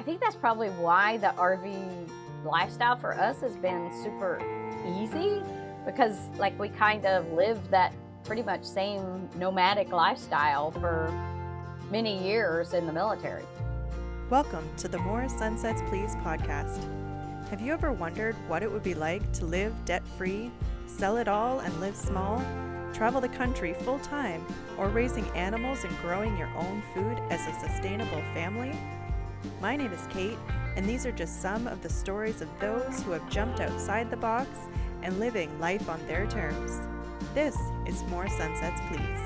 think that's probably why the RV lifestyle for us has been super easy, because like we kind of live that pretty much same nomadic lifestyle for many years in the military. Welcome to the More Sunsets Please podcast. Have you ever wondered what it would be like to live debt-free, sell it all and live small, travel the country full-time, or raising animals and growing your own food as a sustainable family? My name is Kate, and these are just some of the stories of those who have jumped outside the box and living life on their terms. This is More Sunsets Please.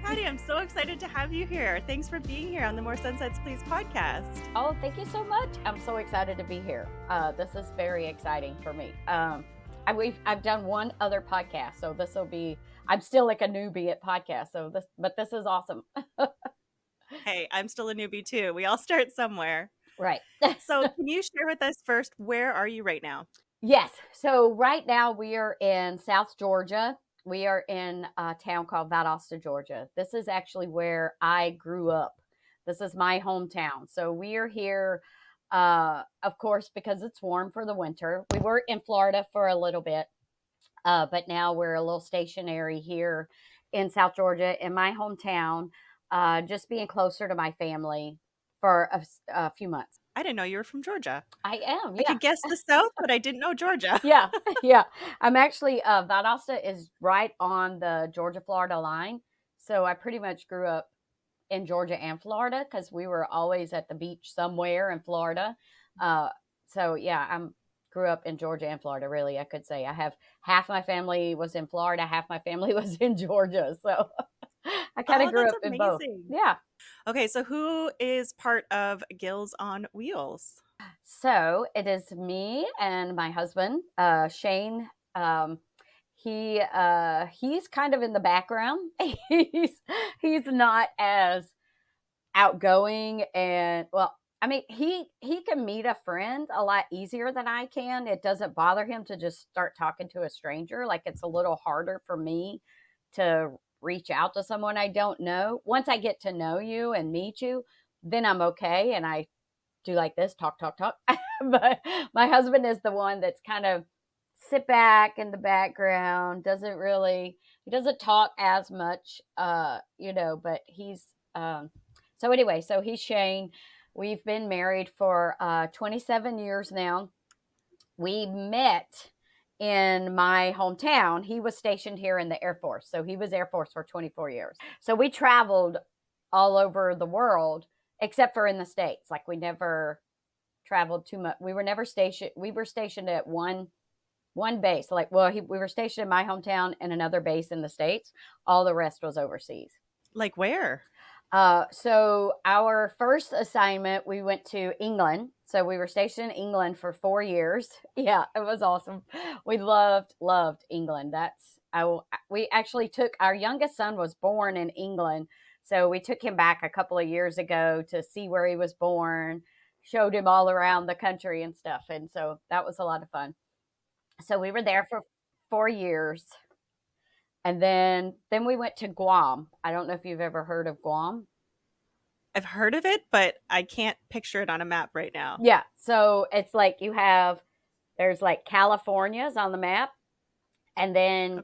Patty, I'm so excited to have you here. Thanks for being here on the More Sunsets Please podcast. Oh, thank you so much. I'm so excited to be here. This is very exciting for me. I've done one other podcast, so this will be. I'm still like a newbie at podcasts, but this is awesome. Hey, I'm still a newbie too. We all start somewhere. Right. So can you share with us first, where are you right now? Yes. So right now we are in South Georgia. We are in a town called Valdosta, Georgia. This is actually where I grew up. This is my hometown. So we are here, of course, because it's warm for the winter. We were in Florida for a little bit, but now we're a little stationary here in South Georgia, in my hometown, just being closer to my family for a few months. I didn't know you were from Georgia. I am, I yeah. could guess the South, but I didn't know Georgia. Yeah, yeah. I'm actually, Valdosta is right on the Georgia-Florida line. So I pretty much grew up in Georgia and Florida because we were always at the beach somewhere in Florida. So yeah, grew up in Georgia and Florida, really, I could say. I have half my family was in Florida, half my family was in Georgia. So I kind of grew that's up in both. amazing. Yeah. Okay, so who is part of Gills on Wheels? So it is me and my husband, Shane. He's kind of in the background. he's not as outgoing, and well, I mean, he can meet a friend a lot easier than I can. It doesn't bother him to just start talking to a stranger. Like, it's a little harder for me to reach out to someone I don't know. Once I get to know you and meet you, then I'm okay, and I do like this, talk. But my husband is the one that's kind of sit back in the background, he doesn't talk as much, but so anyway, so he's Shane. We've been married for 27 years now. We met in my hometown. He was stationed here in the Air Force. So he was Air Force for 24 years. So we traveled all over the world, except for in the States. Like, we never traveled too much. We were stationed at one base. Like, well, we were stationed in my hometown and another base in the States. All the rest was overseas. Like where? So our first assignment, we went to England. So we were stationed in England for 4 years. Yeah, it was awesome. We loved England. We actually took, our youngest son was born in England. So we took him back a couple of years ago to see where he was born, showed him all around the country and stuff. And so that was a lot of fun. So we were there for 4 years. And then we went to Guam. I don't know if you've ever heard of Guam. I've heard of it, but I can't picture it on a map right now. Yeah. So it's like there's like California's on the map. And then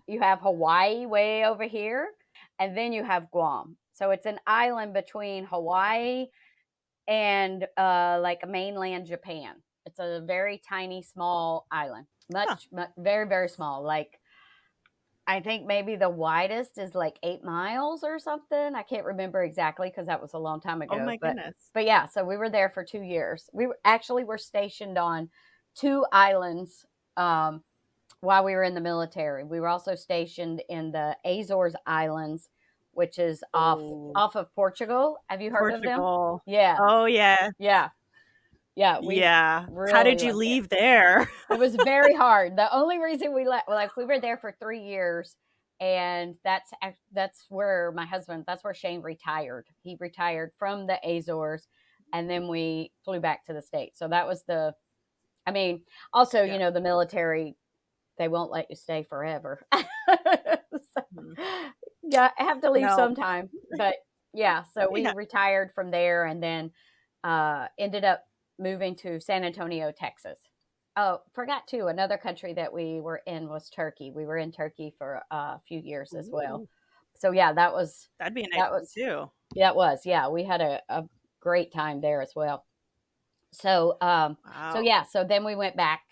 you have Hawaii way over here. And then you have Guam. So it's an island between Hawaii and like mainland Japan. It's a very tiny, small island. Very, very small. Like, I think maybe the widest is like 8 miles or something. I can't remember exactly because that was a long time ago. Oh my goodness. But yeah, so we were there for 2 years. We were stationed on 2 islands while we were in the military. We were also stationed in the Azores Islands, which is off of Portugal. Have you heard of them? Yeah. Oh yeah. Yeah. Yeah. Really, how did you leave there? It was very hard. The only reason we left, we were there for 3 years, and that's where that's where Shane retired. He retired from the Azores, and then we flew back to the States. So that was also, the military, they won't let you stay forever. So, yeah, I have to leave sometime, but Yeah, so we Yeah. retired from there and then ended up moving to San Antonio, Texas. Oh, forgot too. Another country that we were in was Turkey. We were in Turkey for a few years as well. Ooh, So yeah, that was that'd be a nice that one was too. that was yeah. We had a great time there as well. So so Wow. yeah, so then we went back,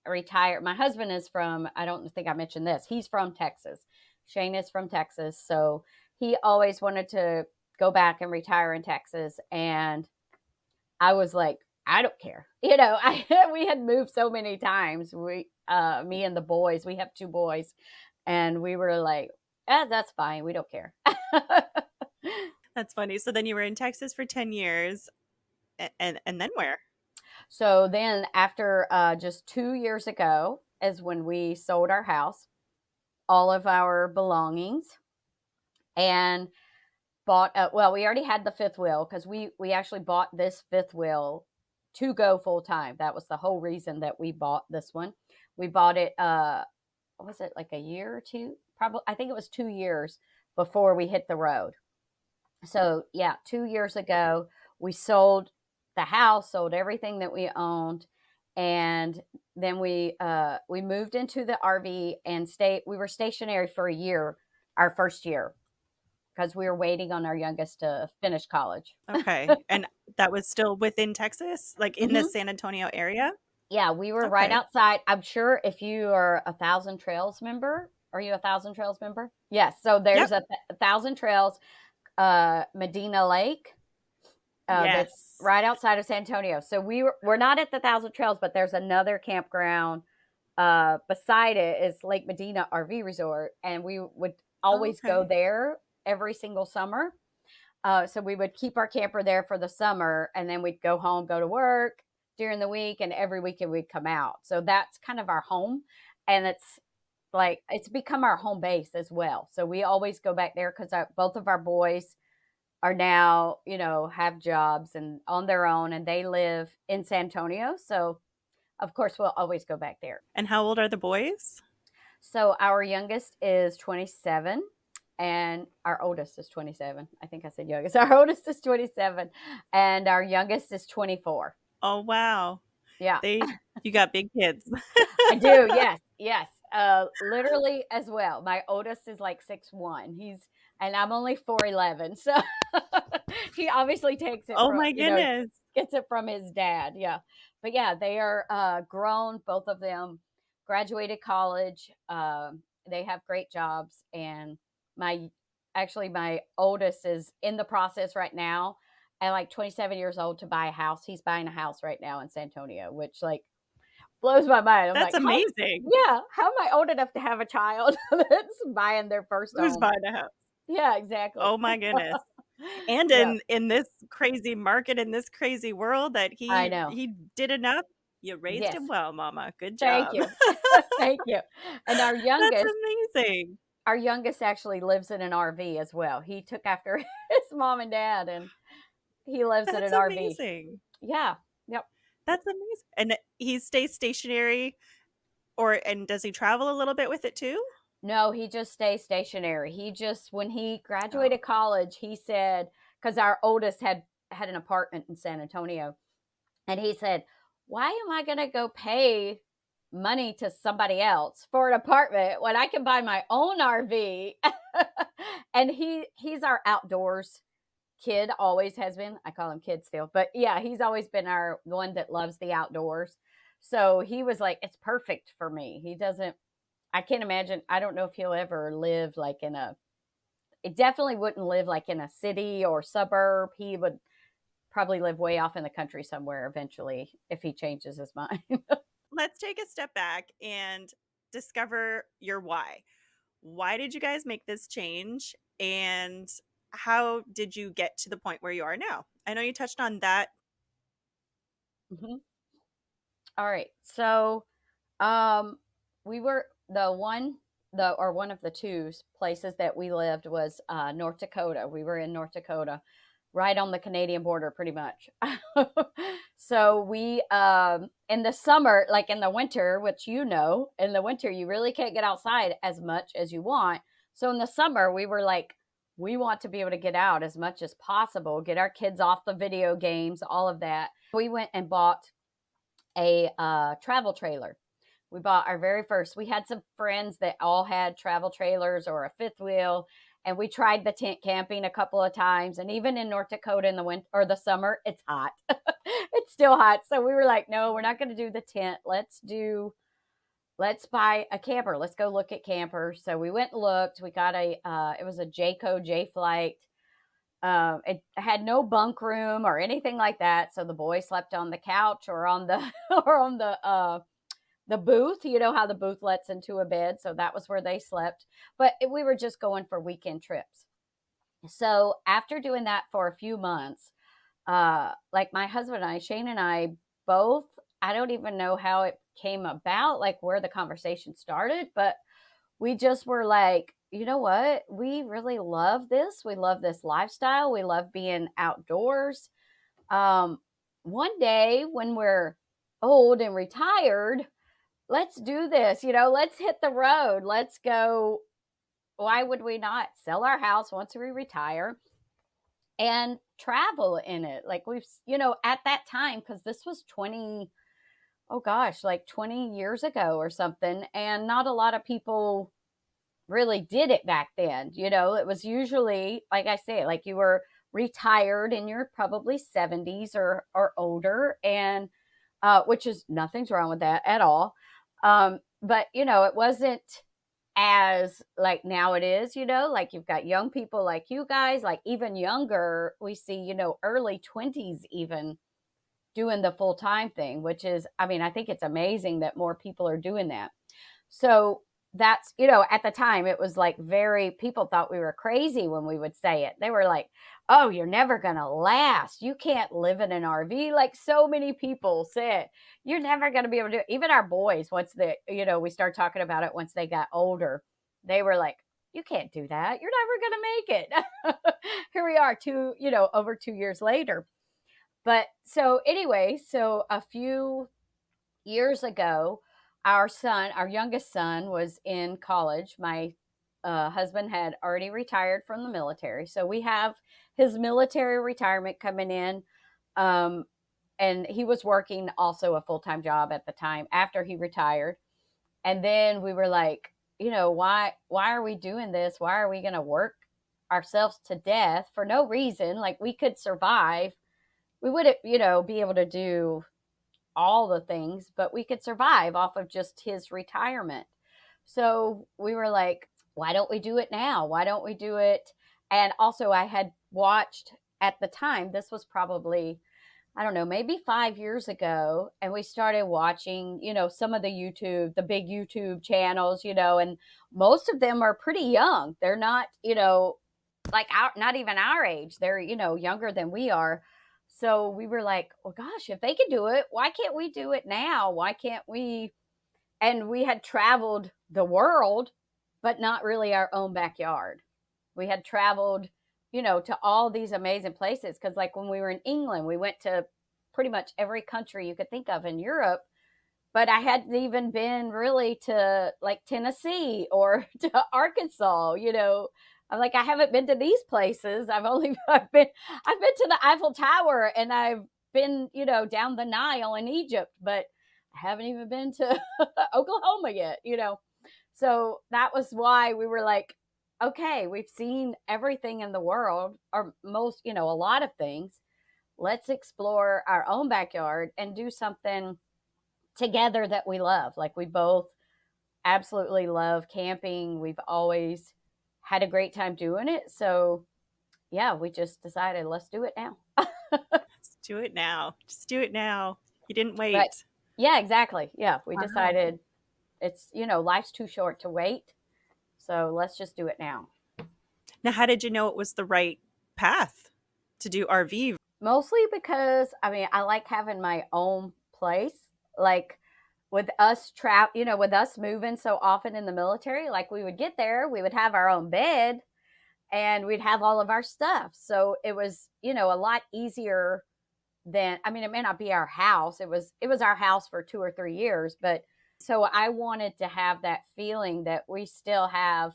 retired. My husband is from. I don't think I mentioned this. He's from Texas. Shane is from Texas, so he always wanted to go back and retire in Texas, and I was like, I don't care. I we had moved so many times. Me and the boys, we have two boys, and we were like, that's fine. We don't care. That's funny. So then you were in Texas for 10 years and then where? So then, after just 2 years ago, is when we sold our house, all of our belongings, and bought. Well, we already had the fifth wheel because we actually bought this fifth wheel to go full time. That was the whole reason that we bought this one. We bought it. What was it, like a year or two? Probably. I think it was 2 years before we hit the road. So yeah, 2 years ago we sold the house, sold everything that we owned, and then we moved into the RV and stay. We were stationary for a year, our first year, because we were waiting on our youngest to finish college. Okay. And that was still within Texas, like in the Hmm. San Antonio area? Yeah, we were right Okay. outside. I'm sure if you are a Thousand Trails member, are you a Thousand Trails member? Yes. So Yep. there's a Thousand Trails, Medina Lake, that's Yes. right outside of San Antonio. So we're not at the Thousand Trails, but there's another campground beside it is Lake Medina RV Resort, and we would always go Okay. there every single summer. So we would keep our camper there for the summer, and then we'd go home, go to work during the week, and every weekend we'd come out. So that's kind of our home, and it's become our home base as well. So we always go back there because both of our boys are now, have jobs and on their own, and they live in San Antonio. So of course we'll always go back there. And how old are the boys? So our youngest is 27 and our oldest is 27. I think I said youngest. Our oldest is 27 and our youngest is 24. Oh, wow. Yeah. You got big kids. I do. Yes. Yes. Literally as well. My oldest is like 6'1". And I'm only 4'11". So he obviously takes it Oh from, my goodness. gets it from his dad. Yeah. But yeah, they are grown, both of them graduated college. They have great jobs. And my, my oldest is in the process right now at like 27 years old to buy a house. He's buying a house right now in San Antonio, which like blows my mind. I'm That's like, how? amazing. Yeah, how am I old enough to have a child that's buying their first Who's home? buying a house? Yeah, exactly. Oh my goodness. And Yeah, in this crazy market, in this crazy world that I know. he did enough. You raised Yes, him well, mama. Good thank job. you, thank you. And That's amazing. our youngest actually lives in an RV as well. He took after his mom and dad, and he lives in That's an RV. amazing. Yeah, yep. That's amazing. And he stays stationary and does he travel a little bit with it too? No, he just stays stationary. He just when he Oh, graduated college, he said because our oldest had an apartment in San Antonio. And he said, why am I going to go pay money to somebody else for an apartment when I can buy my own RV? And he's our outdoors kid, always has been. I call him kid still. But yeah, he's always been our one that loves the outdoors. So he was like, it's perfect for me. He doesn't, I can't imagine, I don't know if he'll ever live like it definitely wouldn't live like in a city or suburb. He would probably live way off in the country somewhere eventually if he changes his mind. let's take a step back and discover your why. Why did you guys make this change? And how did you get to the point where you are now? I know you touched on that. Mhm. All right. So, um, we were one of the two places that we lived was North Dakota. We were in North Dakota, right on the Canadian border, pretty much. So we in the summer, like in the winter, which in the winter you really can't get outside as much as you want. So in the summer we were like we want to be able to get out as much as possible, get our kids off the video games, all of that. We went and bought a travel trailer. We bought our very first. We had some friends that all had travel trailers or a fifth wheel, and we tried the tent camping a couple of times. And even in North Dakota in the winter or the summer, it's hot. It's still hot. So we were like, no, we're not going to do the tent. Let's buy a camper. Let's go look at campers. So we went and looked. We got it was a Jayco J Flight. It had no bunk room or anything like that. So the boys slept on the couch or on the or on the booth. You know how the booth lets into a bed, so that was where they slept. But we were just going for weekend trips. So after doing that for a few months, like my husband and I, Shane and I both, I don't even know how it came about, like where the conversation started, but we just were like, you know what? We really love this. We love this lifestyle. We love being outdoors. Um, One day when we're old and retired, let's do this. Let's hit the road. Let's go. Why would we not sell our house once we retire and travel in it? Like at that time, because this was 20, oh gosh, like 20 years ago or something. And not a lot of people really did it back then. It was usually, like I say, like you were retired in your probably 70s or older, and which is nothing's wrong with that at all. But it wasn't as like now it is, like you've got young people like you guys, like even younger, we see, early 20s even doing the full time thing, which is, I mean, I think it's amazing that more people are doing that. So that's, at the time it was like people thought we were crazy when we would say it. They were like, oh, you're never going to last. You can't live in an RV. Like so many people said, you're never going to be able to do it. Even our boys, once we start talking about it, once they got older, they were like, you can't do that. You're never going to make it. Here we are over 2 years later. But so anyway, so a few years ago, our youngest son, was in college. My husband had already retired from the military. So we have his military retirement coming in. Um, and he was working also a full time job at the time after he retired. And then we were like, why are we doing this? Why are we going to work ourselves to death for no reason? Like we could survive. We wouldn't, be able to do all the things, but we could survive off of just his retirement. So we were like, why don't we do it now? Why don't we do it? And also, I had watched at the time, this was probably, I don't know, maybe 5 years ago. And we started watching, some of the big YouTube channels, and most of them are pretty young. They're not, like not even our age. They're, younger than we are. So we were like, well, gosh, if they can do it, why can't we do it now? Why can't we? And we had traveled the world, but not really our own backyard. We had traveled, to all these amazing places. Cause like when we were in England, we went to pretty much every country you could think of in Europe, but I hadn't even been really to like Tennessee or to Arkansas. I'm like, I haven't been to these places. I've been to the Eiffel Tower, and I've been, down the Nile in Egypt, but I haven't even been to Oklahoma yet. So that was why we were like, okay, we've seen everything in the world, or most, a lot of things. Let's explore our own backyard and do something together that we love. Like we both absolutely love camping. We've always had a great time doing it. So yeah, we just decided let's do it now. Let's do it now. Just do it now. You didn't Right. wait. Yeah, exactly. Yeah, we Wow. decided it's, life's too short to wait. So let's just do it now. Now, how did you know it was the right path to do RV? Mostly because, I mean, I like having my own place. Like with us with us moving so often in the military, like we would get there, we would have our own bed and we'd have all of our stuff. So it was, a lot easier than, I mean, it may not be our house. It was our house for 2 or 3 years, but so I wanted to have that feeling that we still have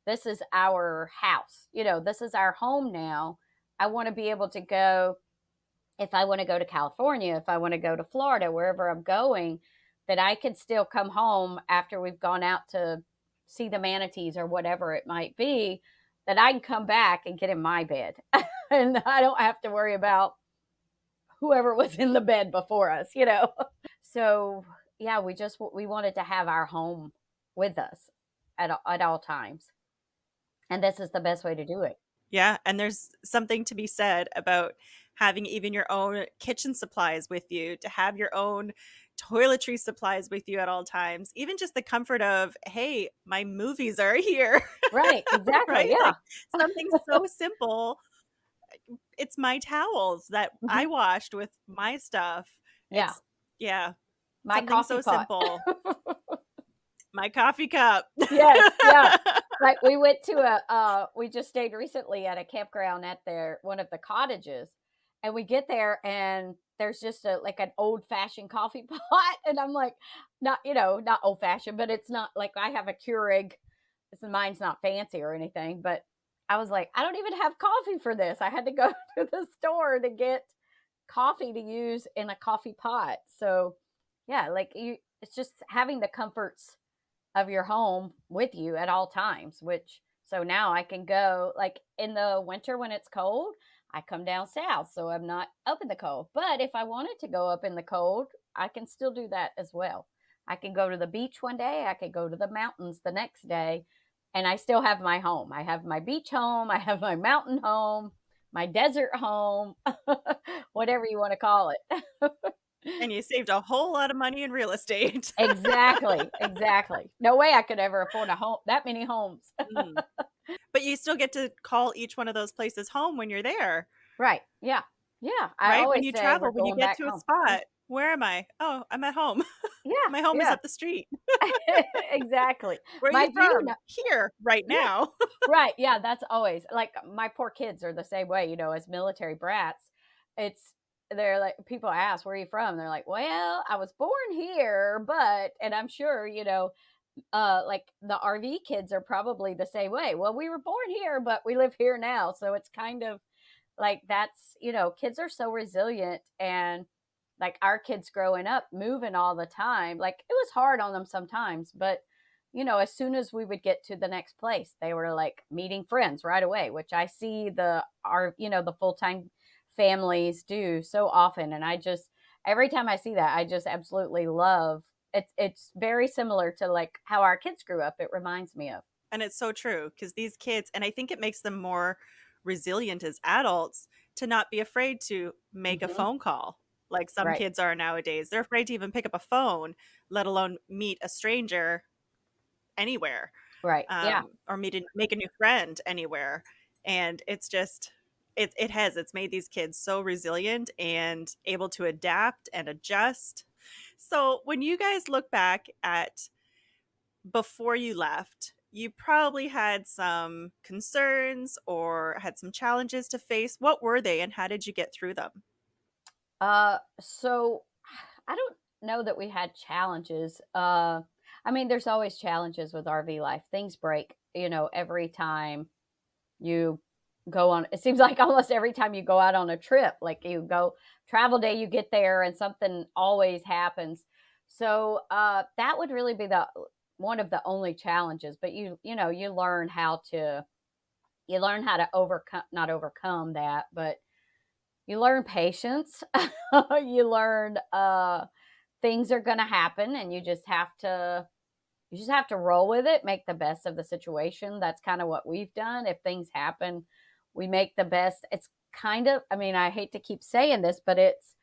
this is our house. This is our home now. I want to be able to go, if I want to go to California, if I want to go to Florida, wherever I'm going, that I can still come home after we've gone out to see the manatees or whatever it might be, that I can come back and get in my bed. And I don't have to worry about whoever was in the bed before us. So, yeah, we wanted to have our home with us at all times. And this is the best way to do it. Yeah, and there's something to be said about having even your own kitchen supplies with you, to have your own toiletry supplies with you at all times. Even just the comfort of, hey, my movies are here, Right, exactly. right? Yeah. Like something so simple. It's my towels that I Mhm. washed with my stuff. Yeah. It's, yeah, My something coffee so pot. simple. My coffee cup. Yes, yeah. Like we went to we just stayed recently at a campground at one of the cottages, and we get there and there's just like an old fashioned coffee pot, and I'm like, not old fashioned, but it's not like I have a Keurig. Mine's not fancy or anything, but I was like, I don't even have coffee for this. I had to go to the store to get coffee to use in a coffee pot. So, yeah, like it's just having the comforts of your home with you at all times, which so now I can go like in the winter when it's cold, I come down south so I'm not up in the cold. But if I wanted to go up in the cold, I can still do that as well. I can go to the beach one day, I could go to the mountains the next day, and I still have my home. I have my beach home, I have my mountain home, my desert home, whatever you want to call it. And you saved a whole lot of money in real estate. Exactly, exactly. No way I could ever afford a home, that many homes. Mm. But you still get to call each one of those places home when you're there, Right. Yeah. Yeah. I right? When always you say we're travel, when you going get back to a home. spot, where am I? Oh, I'm at home. Yeah. My home is Yeah. up the street. Exactly. Where are you My view. from? Here, right Yeah. now. Right. Yeah. That's always like my poor kids are the same way, as military brats. It's, they're like, people ask, where are you from? They're like, well, I was born here, and I'm sure, like the RV kids are probably the same way. Well, we were born here, but we live here now. So it's kind of like kids are so resilient, and like our kids growing up moving all the time, like it was hard on them sometimes, but as soon as we would get to the next place, they were like meeting friends right away, which I see the full-time families do so often. And I just, every time I see that, I just absolutely love it's very similar to like how our kids grew up. It reminds me of. And it's so true because these kids, and I think it makes them more resilient as adults to not be afraid to make a Hmm. phone call like some Right. kids are nowadays. They're afraid to even pick up a phone, let alone meet a stranger anywhere, Right. Yeah. or make a new friend anywhere. And it's just, it's made these kids so resilient and able to adapt and adjust. So when you guys look back at before you left, you probably had some concerns or had some challenges to face. What were they and how did you get through them? So I don't know that we had challenges. I mean, there's always challenges with RV life. Things break, every time you go on. It seems like almost every time you go out on a trip, like you go travel day, you get there and something always happens. So that would really be the one of the only challenges. But you learn how to overcome, not overcome that, but you learn patience. You learn things are going to happen, and you just have to roll with it, make the best of the situation. That's kind of what we've done. If things happen, we make the best. It's kind of, I mean, I hate to keep saying this, but it's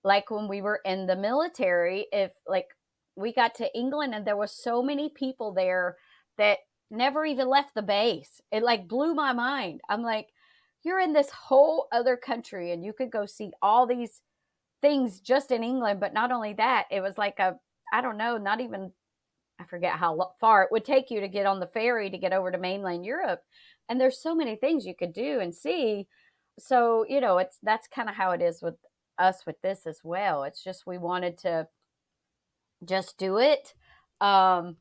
like when we were in the military, if like we got to England and there was so many people there that never even left the base. It like blew my mind. I'm like, you're in this whole other country and you could go see all these things just in England. But not only that, it was like I don't know, not even, I forget how far it would take you to get on the ferry to get over to mainland Europe. And there's so many things you could do and see. So, that's kind of how it is with us with this as well. It's just we wanted to just do it. Um,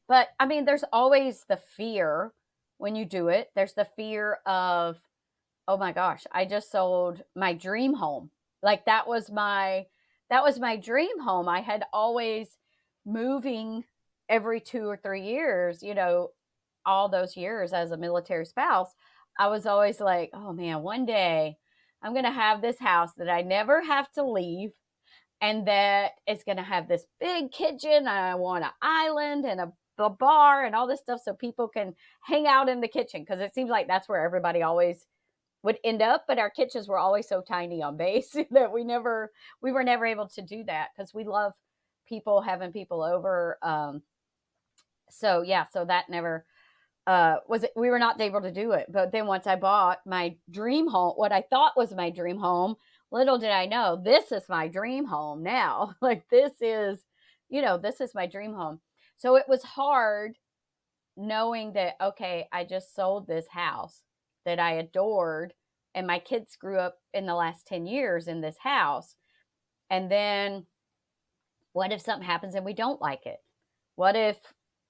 but I mean, there's always the fear. when you do it. There's the fear of, oh my gosh, I just sold my dream home. Like that was my dream home. I had always moving every 2 or 3 years, all those years as a military spouse. I was always like, oh man, one day I'm going to have this house that I never have to leave, and that it's going to have this big kitchen, and I want an island and a bar and all this stuff so people can hang out in the kitchen, because it seems like that's where everybody always would end up, but our kitchens were always so tiny on base that we were never able to do that, because we love people, having people over. So yeah, so that never was it, we were not able to do it. But then once I bought my dream home, what I thought was my dream home, little did I know this is my dream home now. Like this is my dream home. So it was hard knowing that, okay, I just sold this house that I adored, and my kids grew up in the last 10 years in this house. And then what if something happens and we don't like it? What if,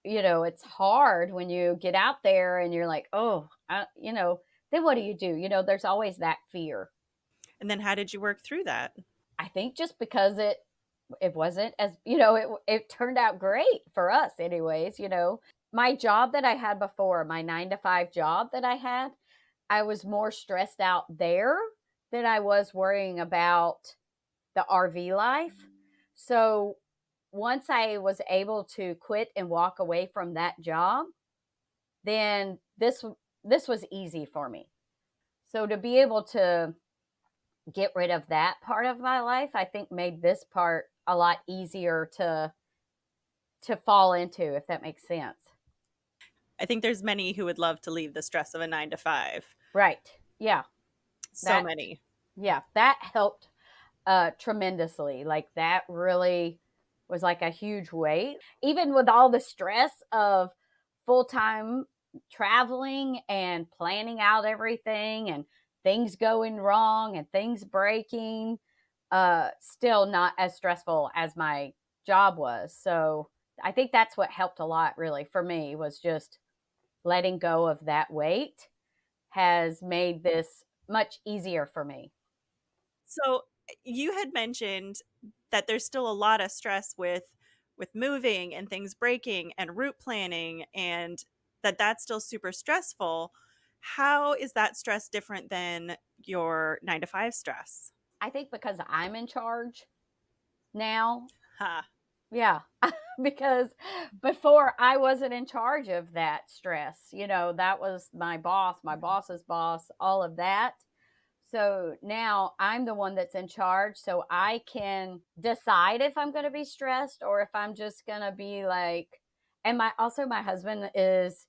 it's hard when you get out there and you're like, oh, then what do you do? There's always that fear. And then how did you work through that? I think just because it wasn't as, it turned out great for us anyways. My job that I had before, my 9 to 5 job that I had, I was more stressed out there than I was worrying about the RV life. So once I was able to quit and walk away from that job, then this was easy for me. So to be able to get rid of that part of my life, I think made this part a lot easier to fall into, if that makes sense. I think there's many who would love to leave the stress of a 9 to 5. Right. Yeah. So That many. yeah, that helped tremendously. Like that really was like a huge weight. Even with all the stress of full-time traveling and planning out everything and things going wrong and things breaking, still not as stressful as my job was. So I think that's what helped a lot really for me, was just letting go of that weight has made this much easier for me. So you had mentioned that there's still a lot of stress with moving and things breaking and route planning, and that's still super stressful. How is that stress different than your 9 to 5 stress? I think because I'm in charge now. Ha. Yeah. Because before I wasn't in charge of that stress. That was my boss, my boss's boss, all of that. So now I'm the one that's in charge. So I can decide if I'm going to be stressed or if I'm just going to be like, and my husband is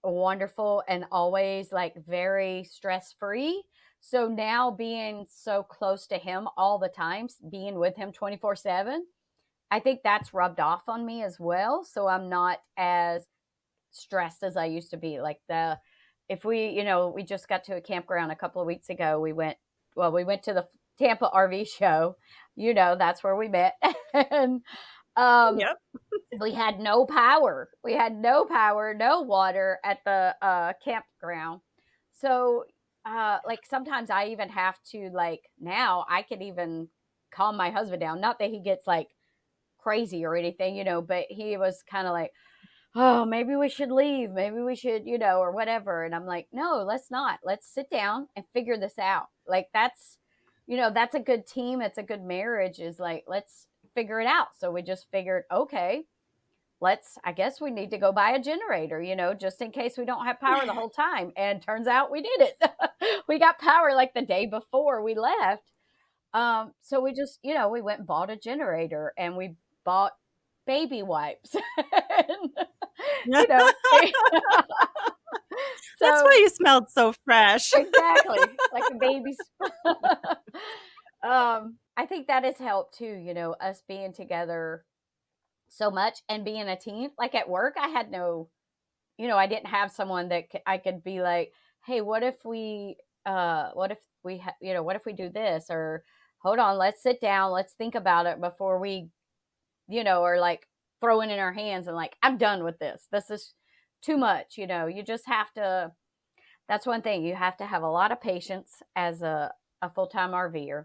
wonderful and always like very stress free. So now being so close to him all the time, being with him 24/7, I think that's rubbed off on me as well. So I'm not as stressed as I used to be. Like if we just got to a campground a couple of weeks ago. We went to the Tampa RV show. That's where we met. And um, Yep. we had no power. We had no power, no water at the campground. So, like sometimes I even have to like now I can even calm my husband down. Not that he gets like crazy or anything, but he was kind of like, oh, maybe we should leave. Maybe we should, or whatever. And I'm like, no, let's not. Let's sit down and figure this out. Like that's a good team. It's a good marriage, is like, let's figure it out. So we just figured, okay, I guess we need to go buy a generator, just in case we don't have power the whole time. And turns out we did it. We got power like the day before we left. So we just, we went and bought a generator, and we bought baby wipes. And, you know, That's so why you smelled so fresh. exactly like a baby's. I think that has helped too, us being together so much and being a team. Like at work, I had no, I didn't have someone that I could be like, hey, what if what if we do this? Or hold on, let's sit down, let's think about it before we, or like throwing in our hands and like, I'm done with this. too much. You just have to, that's one thing. You have to have a lot of patience as a full-time RVer.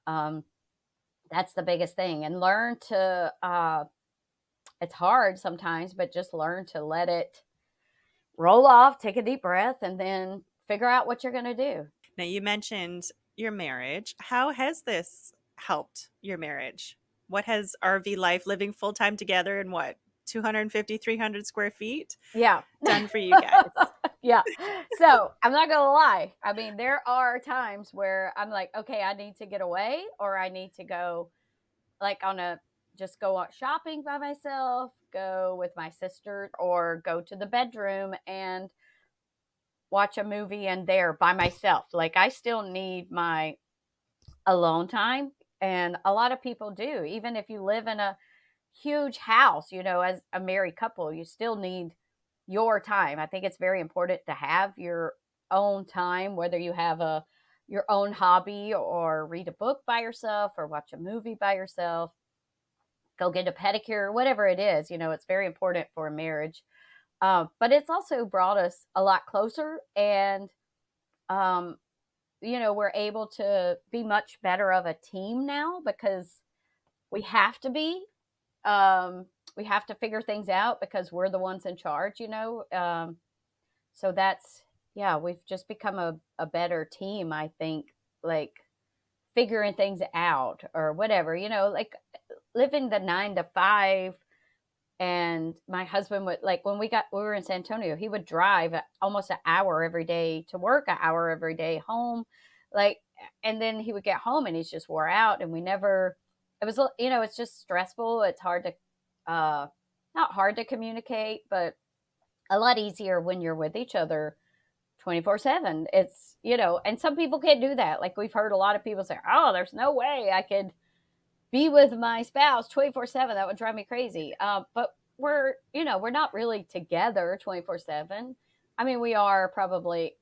Um, that's the biggest thing. And learn to, it's hard sometimes, but just learn to let it roll off, take a deep breath, and then figure out what you're going to do. Now, you mentioned your marriage. How has this helped your marriage? What has RV life, living full time together in what, 250, 300 square feet, Yeah. done for you guys? Yeah. So I'm not going to lie. I mean, there are times where I'm like, okay, I need to get away, or I need to go like just go out shopping by myself, go with my sister, or go to the bedroom and watch a movie and there by myself. Like I still need my alone time. And a lot of people do. Even if you live in a huge house, as a married couple, you still need your time. I think it's very important to have your own time, whether you have your own hobby or read a book by yourself or watch a movie by yourself, go get a pedicure, whatever it is. It's very important for a marriage. But it's also brought us a lot closer, and um, we're able to be much better of a team now because we have to be. Um, we have to figure things out because we're the ones in charge. So that's, yeah, we've just become a better team, I think, like figuring things out or whatever, like living the 9 to 5. And my husband would, like, when we were in San Antonio, he would drive almost an hour every day to work, an hour every day home. Like, and then he would get home and he's just wore out. And we never, it was, it's just stressful. It's hard to, not hard to communicate, but a lot easier when you're with each other 24/7. It's, and some people can't do that. Like we've heard a lot of people say, oh, there's no way I could be with my spouse 24/7. That would drive me crazy. But we're not really together 24/7. I mean, we are probably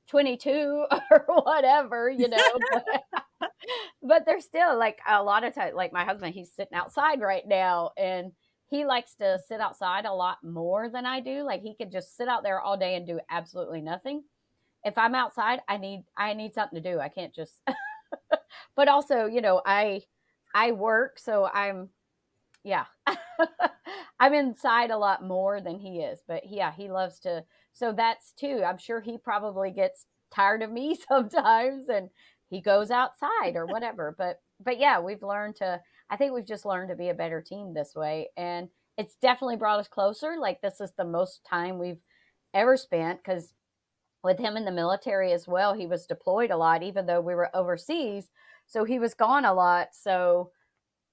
22 or whatever. But there's still like a lot of times, like my husband, he's sitting outside right now, and he likes to sit outside a lot more than I do. Like he could just sit out there all day and do absolutely nothing. If I'm outside, I need something to do. I can't just but also, I work, so yeah. I'm inside a lot more than he is, but yeah, he loves to. So that's too. I'm sure he probably gets tired of me sometimes, and he goes outside or whatever. But yeah, we've learned to. I think we've just learned to be a better team this way, and it's definitely brought us closer. Like this is the most time we've ever spent because with him in the military as well, he was deployed a lot, even though we were overseas. So he was gone a lot. So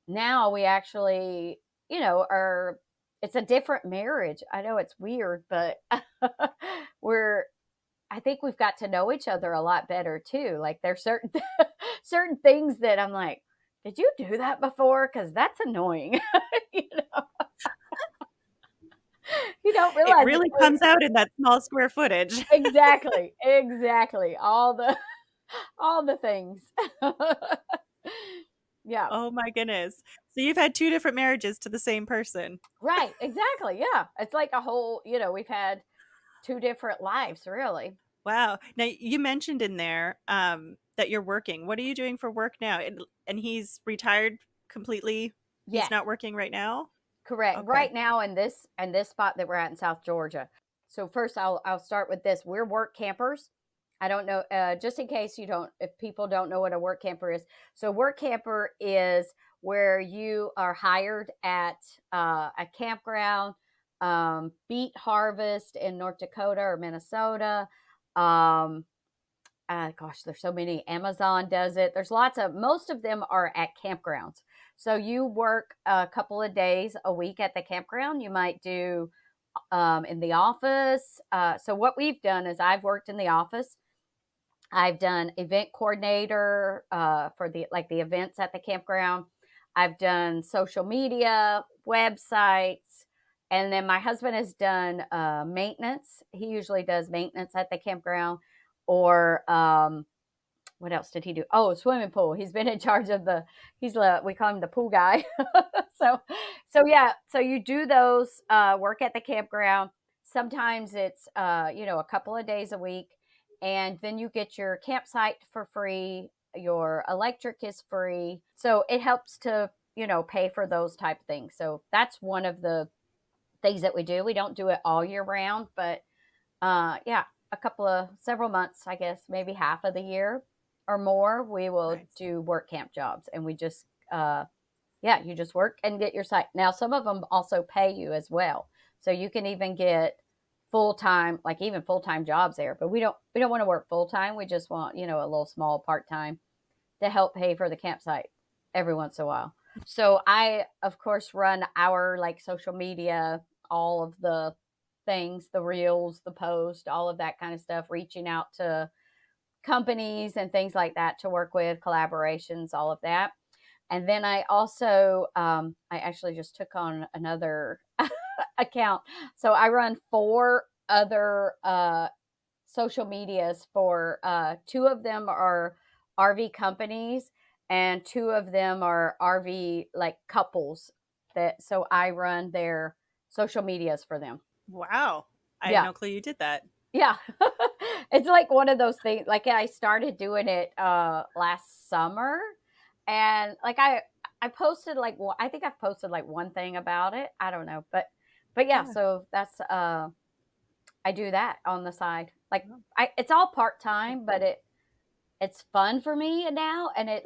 now we actually, are, it's a different marriage. I know it's weird, but we're, I think we've got to know each other a lot better too. Like there's certain, certain things that I'm like, did you do that before? Cause that's annoying. you know, you don't It realize really it. comes out in that small square footage. Exactly. Exactly. All the things. Yeah. Oh my goodness. So you've had two different marriages to the same person. Right. Exactly. Yeah. It's like a whole, we've had two different lives, really. Wow. Now you mentioned in there that you're working. What are you doing for work now? And he's retired completely. He's Yes. not working right now. Correct. Okay. Right now in this spot that we're at in South Georgia. So first I'll start with this. We're work campers. I don't know, just in case if people don't know what a work camper is. So work camper is where you are hired at a campground, beet harvest in North Dakota or Minnesota. Um, gosh, there's so many. Amazon does it. Most of them are at campgrounds. So you work a couple of days a week at the campground. You might do in the office. So what we've done is I've worked in the office. I've done event coordinator for the events at the campground. I've done social media, websites, and then my husband has done maintenance. He usually does maintenance at the campground, or what else did he do? Oh, swimming pool. He's been in charge of we call him the pool guy. so, so yeah, so you do those work at the campground. sometimes it's a couple of days a week, and then you get your campsite for free, your electric is free, so it helps to pay for those type of things. So that's one of the things that we do. We don't do it all year round, but yeah, a couple of several months, I guess, maybe half of the year or more, we will Nice. do work camp jobs, and we just yeah, you just work and get your site. Now, some of them also pay you as well, so you can even get full time, like even full time jobs there. But we don't want to work full time. We just want a little small part time to help pay for the campsite every once in a while. So I, of course, run our like social media, all of the things, the reels, the post, all of that kind of stuff, reaching out to companies and things like that to work with, collaborations, all of that. And then I also, I actually just took on another account. So I run four other social medias for two of them are RV companies, and two of them are RV like couples that so I run their social medias for them. Wow. I had Yeah. no clue you did that. Yeah. It's like one of those things, like I started doing it last summer, and like I posted like I think I've posted like one thing about it. I don't know, but yeah, Yeah. so that's I do that on the side. Like Oh, it's all part-time, that's but cool. it's fun for me now, and it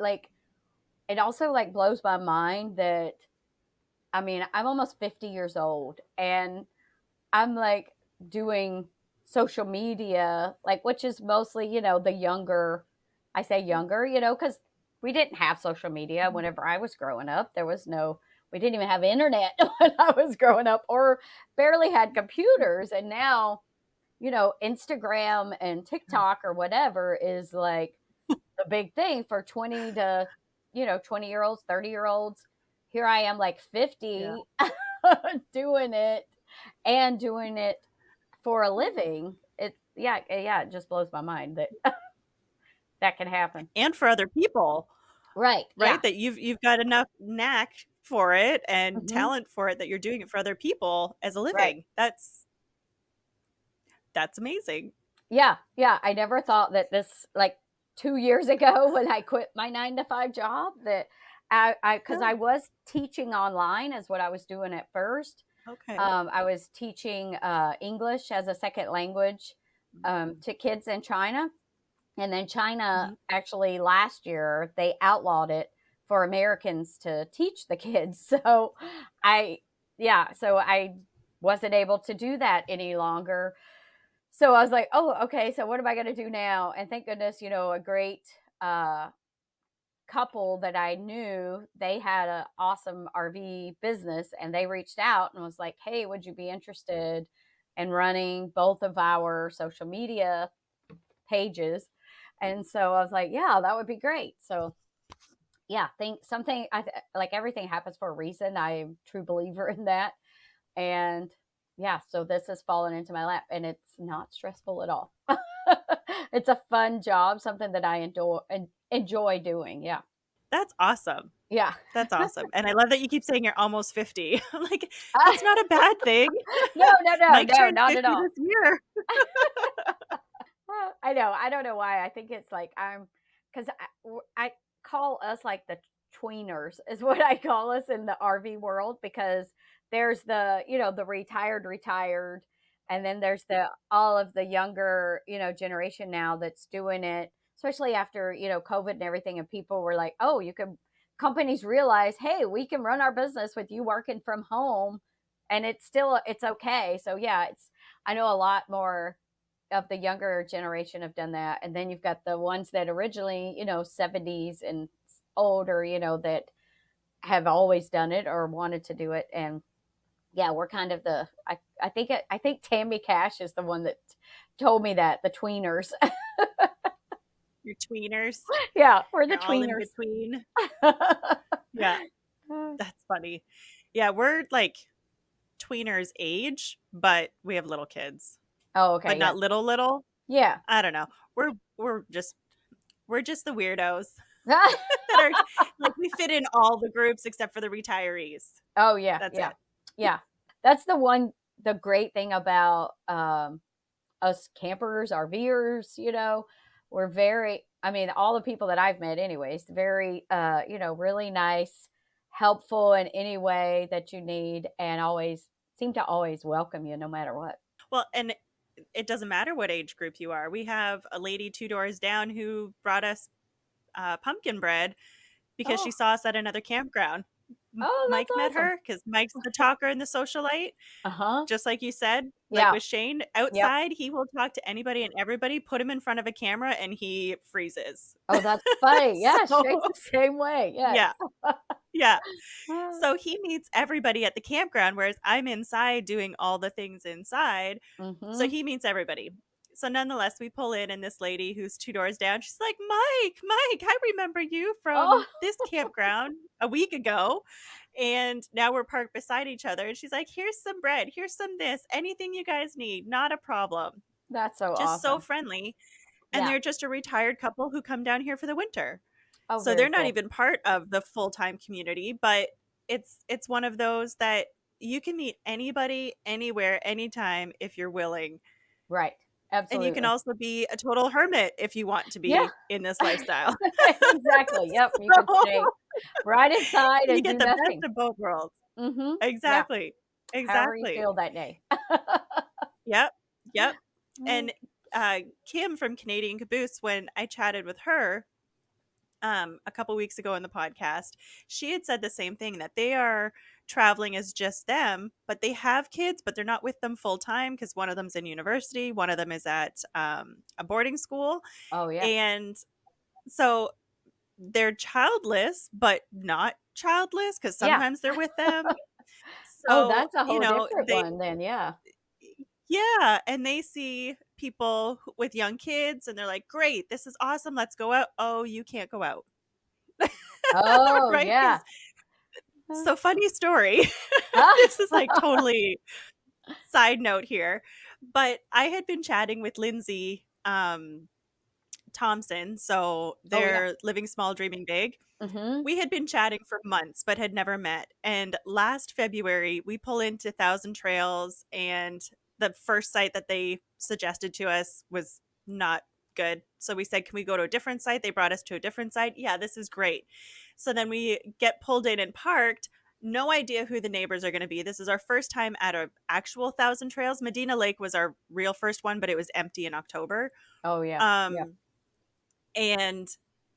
also like blows my mind that I mean, I'm almost 50 years old, and I'm like doing social media, like which is mostly, the younger, I say younger, cuz we didn't have social media Mhm. whenever I was growing up. There was no We didn't even have internet when I was growing up, or barely had computers, and now Instagram and TikTok or whatever is like the big thing for 20 to, 20-year-olds, 30-year-olds. Here I am like Yeah. 50 doing it and doing it for a living. Yeah, it just blows my mind that that can happen. And for other people, Right. Yeah. right? That you've got enough knack for it and Hmm. talent for it that you're doing it for other people as a Right. living. That's amazing. Yeah. Yeah. I never thought that this, like 2 years ago when I quit my 9 to 5 job, that because Yeah. I was teaching online, is what I was doing at first. Okay. I was teaching English as a second language to kids in China. And then China Mhm. actually last year, they outlawed it for Americans to teach the kids. So I, yeah, so I wasn't able to do that any longer. So I was like, oh, okay. So what am I going to do now? And thank goodness, a great uh, couple that I knew, they had an awesome RV business, and they reached out and was like, hey, would you be interested in running both of our social media pages? And so I was like, yeah, that would be great. So yeah, think something like everything happens for a reason. I'm a true believer in that. And yeah, so this has fallen into my lap, and it's not stressful at all. It's a fun job, something that I enjoy doing. Yeah. That's awesome. Yeah. That's awesome. And I love that you keep saying you're almost 50. I'm like, that's not a bad thing. No, no, no, Mike no, turns not at 50 all. this year. I know. I don't know why. I think it's like because I call us like the tweeners, is what I call us in the RV world, because there's the retired, and then there's the all of the younger, generation now that's doing it, especially after, COVID and everything. And people were like, oh, companies realize, hey, we can run our business with you working from home, and it's okay. So yeah, I know a lot more of the younger generation have done that. And then you've got the ones that originally, 70s and older, that have always done it or wanted to do it. And yeah, we're kind of I think Tammy Cash is the one that told me that, the tweeners. You're tweeners. Yeah, we're the You're all in tweeners. between. Yeah, that's funny. Yeah, we're like tweeners age, but we have little kids. Oh, But okay. Yeah. not little little. Yeah. I don't know. We're just we're just the weirdos that are like we fit in all the groups except for the retirees. Oh, yeah. That's Yeah. it. Yeah. That's the one. the great thing about us campers, RVers, we're very, I mean, all the people that I've met, anyways, very, really nice, helpful in any way that you need, and always seem to always welcome you no matter what. Well, and it doesn't matter what age group you are. We have a lady 2 doors down who brought us pumpkin bread because Oh, she saw us at another campground. oh, Mike met that's awesome. her because Mike's the talker and the socialite. Uh huh. Just like you said, like Yeah. with Shane, Yep. outside, he will talk to anybody and everybody, put him in front of a camera, and he freezes. Oh, that's funny. Yeah, So, Shane's the same way. Yes. yeah, yeah. So he meets everybody at the campground, whereas I'm inside doing all the things inside. So Mm-hmm. he meets everybody. So nonetheless, we pull in, and this lady who's 2 doors down, she's like, Mike, I remember you Oh, from this campground a week ago. And now we're parked beside each other. And she's like, here's some bread, here's some this, anything you guys need, not a problem. that's so Just so awesome. friendly. And Yeah. they're just a retired couple who come down here for the winter. Oh, So very they're not cool. even part of the full-time community, but it's one of those that you can meet anybody, anywhere, anytime if you're willing. Right. And you can Absolutely. also be a total hermit if you want to Yeah. be in this lifestyle. Exactly. Yep. You could stay So right inside you and get do the best nothing. of both worlds. Mm-hmm. Yeah. Exactly. However you Exactly. feel that day. Yep. Yep. Mm. And Kim from Canadian Caboose, when I chatted with her a couple weeks ago in the podcast, she had said the same thing, that they are traveling as just them, but they have kids, but they're not with them full time because one of them's in university, one of them is at a boarding school. Oh, yeah. And so they're childless, but not childless because Yeah. sometimes they're with them. Oh, So, that's a whole different they, one then. Yeah. yeah, and they see people with young kids and they're like, great, this is awesome. Let's go out. Oh, you can't go out. Oh, Right? yeah. Because so funny story. Ah. This is like totally side note here, but I had been chatting with Lindsay Thompson, so Oh, yeah. they're Living Small, Dreaming Big. Mm-hmm. We had been chatting for months, but had never met. And last February, we pull into Thousand Trails, and the first site that they suggested to us was not good. So we said, can we go to a different site? They brought us to a different site. Yeah, this is great. So then we get pulled in and parked. No idea who the neighbors are going to be. This is our first time at an actual Thousand Trails. Medina Lake was our real first one, but it was empty in October. Oh, yeah. Yeah. Um, and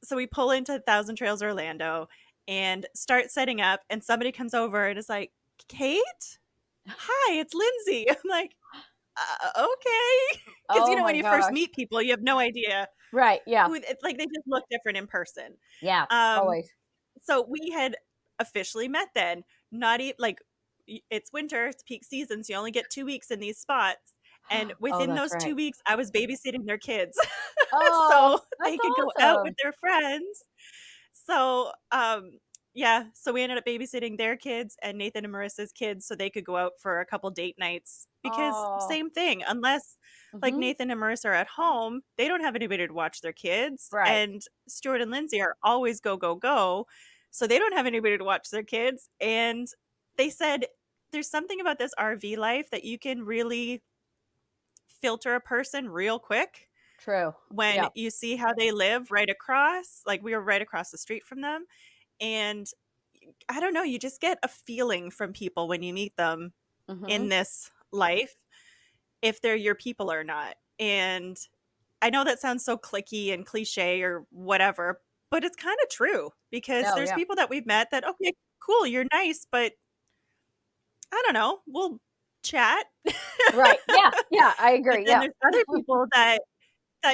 so we pull into Thousand Trails Orlando and start setting up, and somebody comes over and is like, Kate? Hi, it's Lindsay. I'm like, okay. Because, Oh, when my you first gosh. meet people, you have no idea Right. Yeah. who, it's like they just look different in person. Yeah. Um, Always. so we had officially met then. Not even like, it's winter, it's peak season, so you only get 2 weeks in these spots. And Oh, within that's those right. 2 weeks, I was babysitting their kids Oh, so they that's could go out with awesome. their friends. So, yeah, so we ended up babysitting their kids and Nathan and Marissa's kids so they could go out for a couple date nights because Oh. same thing, unless like Mm-hmm. Nathan and Marissa are at home, they don't have anybody to watch their kids. Right. And Stuart and Lindsay are always go, go, go. So they don't have anybody to watch their kids. And they said there's something about this RV life that you can really filter a person real quick True. when Yeah. you see how they live right across. Like we were right across the street from them. And I don't know, you just get a feeling from people when you meet them Mm-hmm. in this life, if they're your people or not. And I know that sounds so clicky and cliche or whatever, but it's kind of true because Oh, there's yeah. people that we've met that, okay, cool, you're nice, but I don't know, we'll chat. Right. Yeah. Yeah. I But agree. then Yeah. there's other people that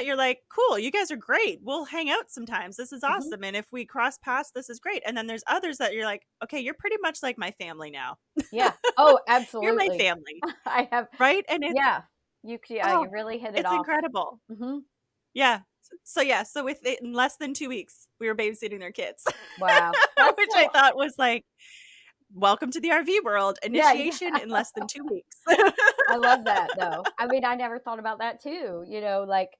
you're like, cool, you guys are great. We'll hang out sometimes. This is Mm-hmm. awesome. And if we cross paths, this is great. And then there's others that you're like, okay, you're pretty much like my family now. Yeah. Oh, You're my absolutely. family. I have. Right. And Yeah. Yeah, oh, you really hit it it's off. incredible. Mm-hmm. Yeah. So yeah. So with it, in less than 2 weeks, we were babysitting their kids, Wow. That's which I so. thought was like, welcome to the RV world. Yeah. Yeah. Initiation in less than 2 weeks. I love that though. I mean, I never thought about that too. Like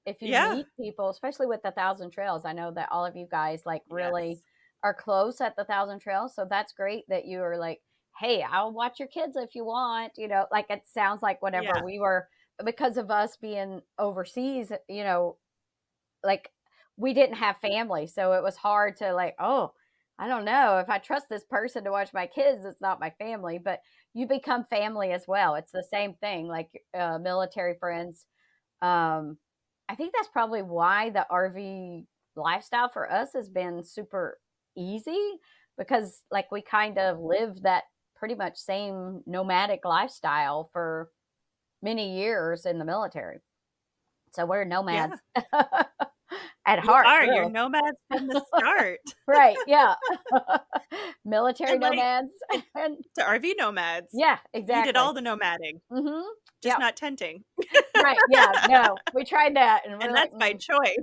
if you Yeah. meet people, especially with the Thousand Trails, I know that all of you guys like really Yes. are close at the Thousand Trails. So that's great that you are like, hey, I'll watch your kids if you want, like it sounds like whenever Yeah. we were, because of us being overseas, like we didn't have family. So it was hard to like, oh, I don't know if I trust this person to watch my kids, it's not my family, but you become family as well. It's the same thing, like military friends. Um, I think that's probably why the RV lifestyle for us has been super easy because like we kind of live that pretty much same nomadic lifestyle for many years in the military. So we're Yeah. nomads at You heart, are. You're really. nomads from the start. Right, yeah. Military And like nomads and and to RV nomads. yeah, You did exactly. all the nomading, Mhm. just Yep. not tenting. Right, yeah, no, we tried that and we're And like, that's by choice.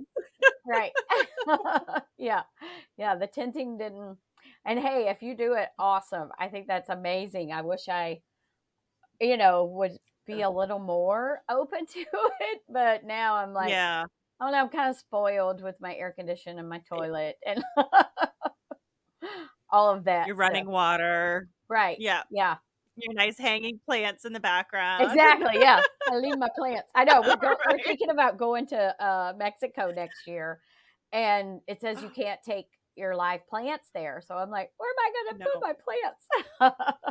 right. Yeah. Yeah, the tinting didn't, and hey, if you do it, awesome. I think that's amazing. I wish I, would be a little more open to it, but now I'm like, Yeah. oh no, I'm kind of spoiled with my air condition and my Eh, toilet and all of that your stuff. running water. Right. Yeah. Yeah. Your nice hanging plants in the background. Exactly. Yeah. I leave my plants. I know we're Right? thinking about going to Mexico next year, and it says you can't take your live plants there. So I'm like, where am I going to No. put my plants?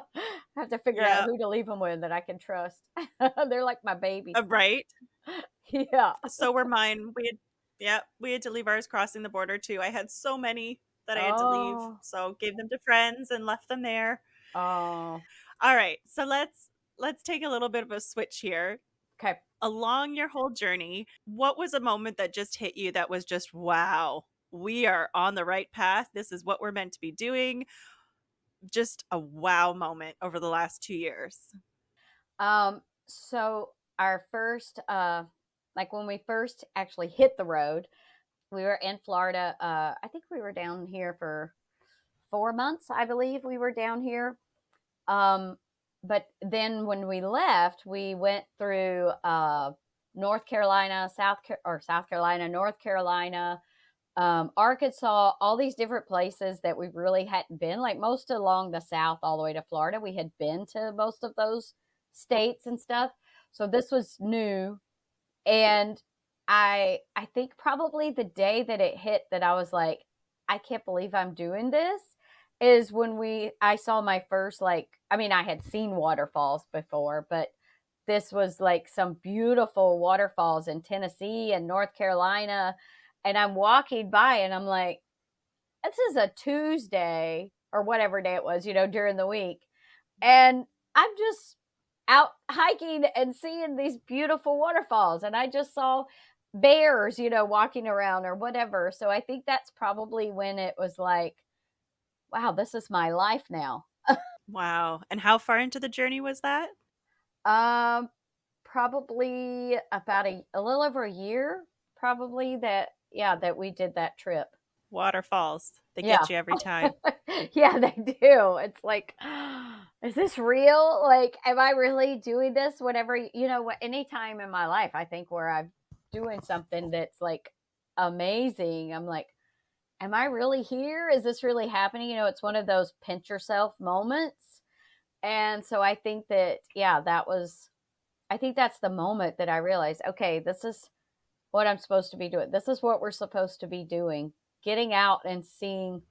I have to figure out Yeah. who to leave them with that I can trust. They're like my babies. Right? Yeah. So were mine. We had to leave ours crossing the border too. I had so many that I had to leave. Oh. So gave them to friends and left them there. Oh. All right. So let's take a little bit of a switch here. Okay. Along your whole journey, what was a moment that just hit you that was just wow, we are on the right path. This is what we're meant to be doing. Just a wow moment over the last 2 years. So our first, like when we first actually hit the road, we were in Florida. I think we were down here for 4 months, I believe we were down here. Um, but then when we left, we went through North Carolina, South Carolina, North Carolina, Arkansas, all these different places that we really hadn't been. Like most along the South, all the way to Florida, we had been to most of those states and stuff. So this was new, and I think probably the day that it hit that I was like, I can't believe I'm doing this is when I saw my first, like, I mean, I had seen waterfalls before, but this was like some beautiful waterfalls in Tennessee and North Carolina. And I'm walking by and I'm like, this is a Tuesday or whatever day it was, during the week. And I'm just out hiking and seeing these beautiful waterfalls. And I just saw bears, walking around or whatever. So I think that's probably when it was like, wow, this is my life now. Wow. And how far into the journey was that? Um, Probably about a little over a year, probably that we did that trip. Waterfalls. They Yeah. get you every time. Yeah, they do. It's like, is this real? Like, am I really doing this? Whatever, any time in my life, I think where I'm doing something that's like amazing, I'm like, am I really here? Is this really happening? It's one of those pinch yourself moments. And so I think that, yeah, I think that's the moment that I realized, okay, this is what I'm supposed to be doing. This is what we're supposed to be doing. Getting out and seeing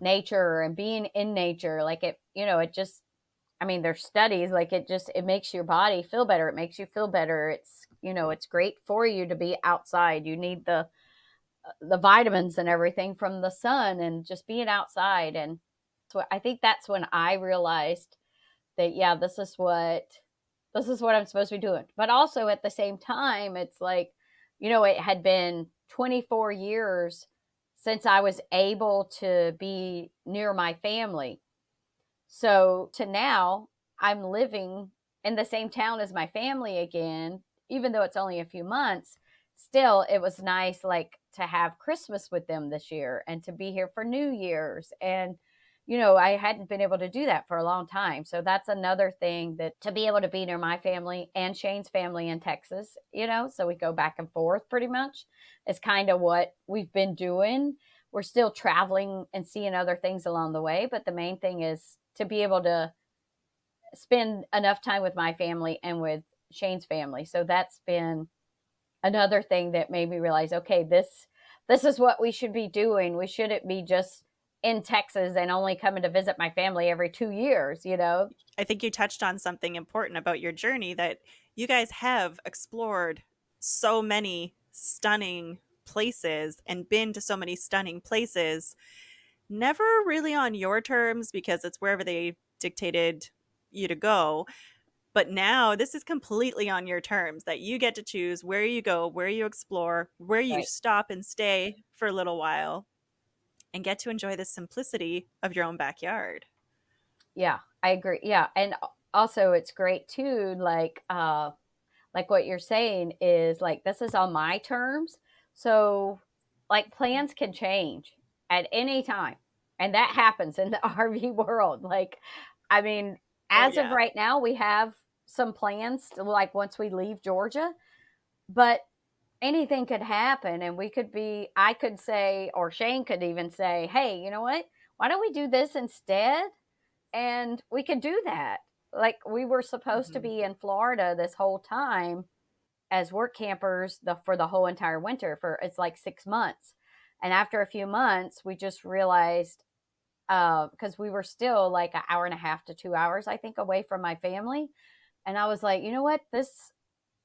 nature and being in nature, like it just, I mean, there's studies, like it makes your body feel better, it makes you feel better, it's great for you to be outside. You need the vitamins and everything from the sun and just being outside. And so I think that's when I realized that, yeah, this is what I'm supposed to be doing. But also at the same time, it's like, it had been 24 years since I was able to be near my family. So to now, I'm living in the same town as my family again, even though it's only a few months. Still, it was nice, like to have Christmas with them this year and to be here for New Year's. And, I hadn't been able to do that for a long time. So that's another thing, that to be able to be near my family and Shane's family in Texas, so we go back and forth pretty much, is kind of what we've been doing. We're still traveling and seeing other things along the way, but the main thing is to be able to spend enough time with my family and with Shane's family. So that's been another thing that made me realize, okay, this is what we should be doing. We shouldn't be just in Texas and only coming to visit my family every 2 years, you know? I think you touched on something important about your journey, that you guys have explored so many stunning places and been to so many stunning places, never really on your terms because it's wherever they dictated you to go. But now this is completely on your terms, that you get to choose where you go, where you explore, where you Right. stop and stay for a little while, and get to enjoy the simplicity of your own backyard. Yeah, I agree. Yeah. And also it's great too, like what you're saying is like this is on my terms. So like plans can change at any time. And that happens in the RV world. Like I mean, Oh, as of yeah. right now we have some plans to, like once we leave Georgia, but anything could happen and we could be I could say or Shane could even say, "Hey, you know what? Why don't we do this instead?" And we could do that. Like we were supposed to Hmm. be in Florida this whole time as work campers for the whole entire winter for it's like 6 months. And after a few months, we just realized because we were still like an hour and a half to 2 hours, I think, away from my family. And I was like, you know what?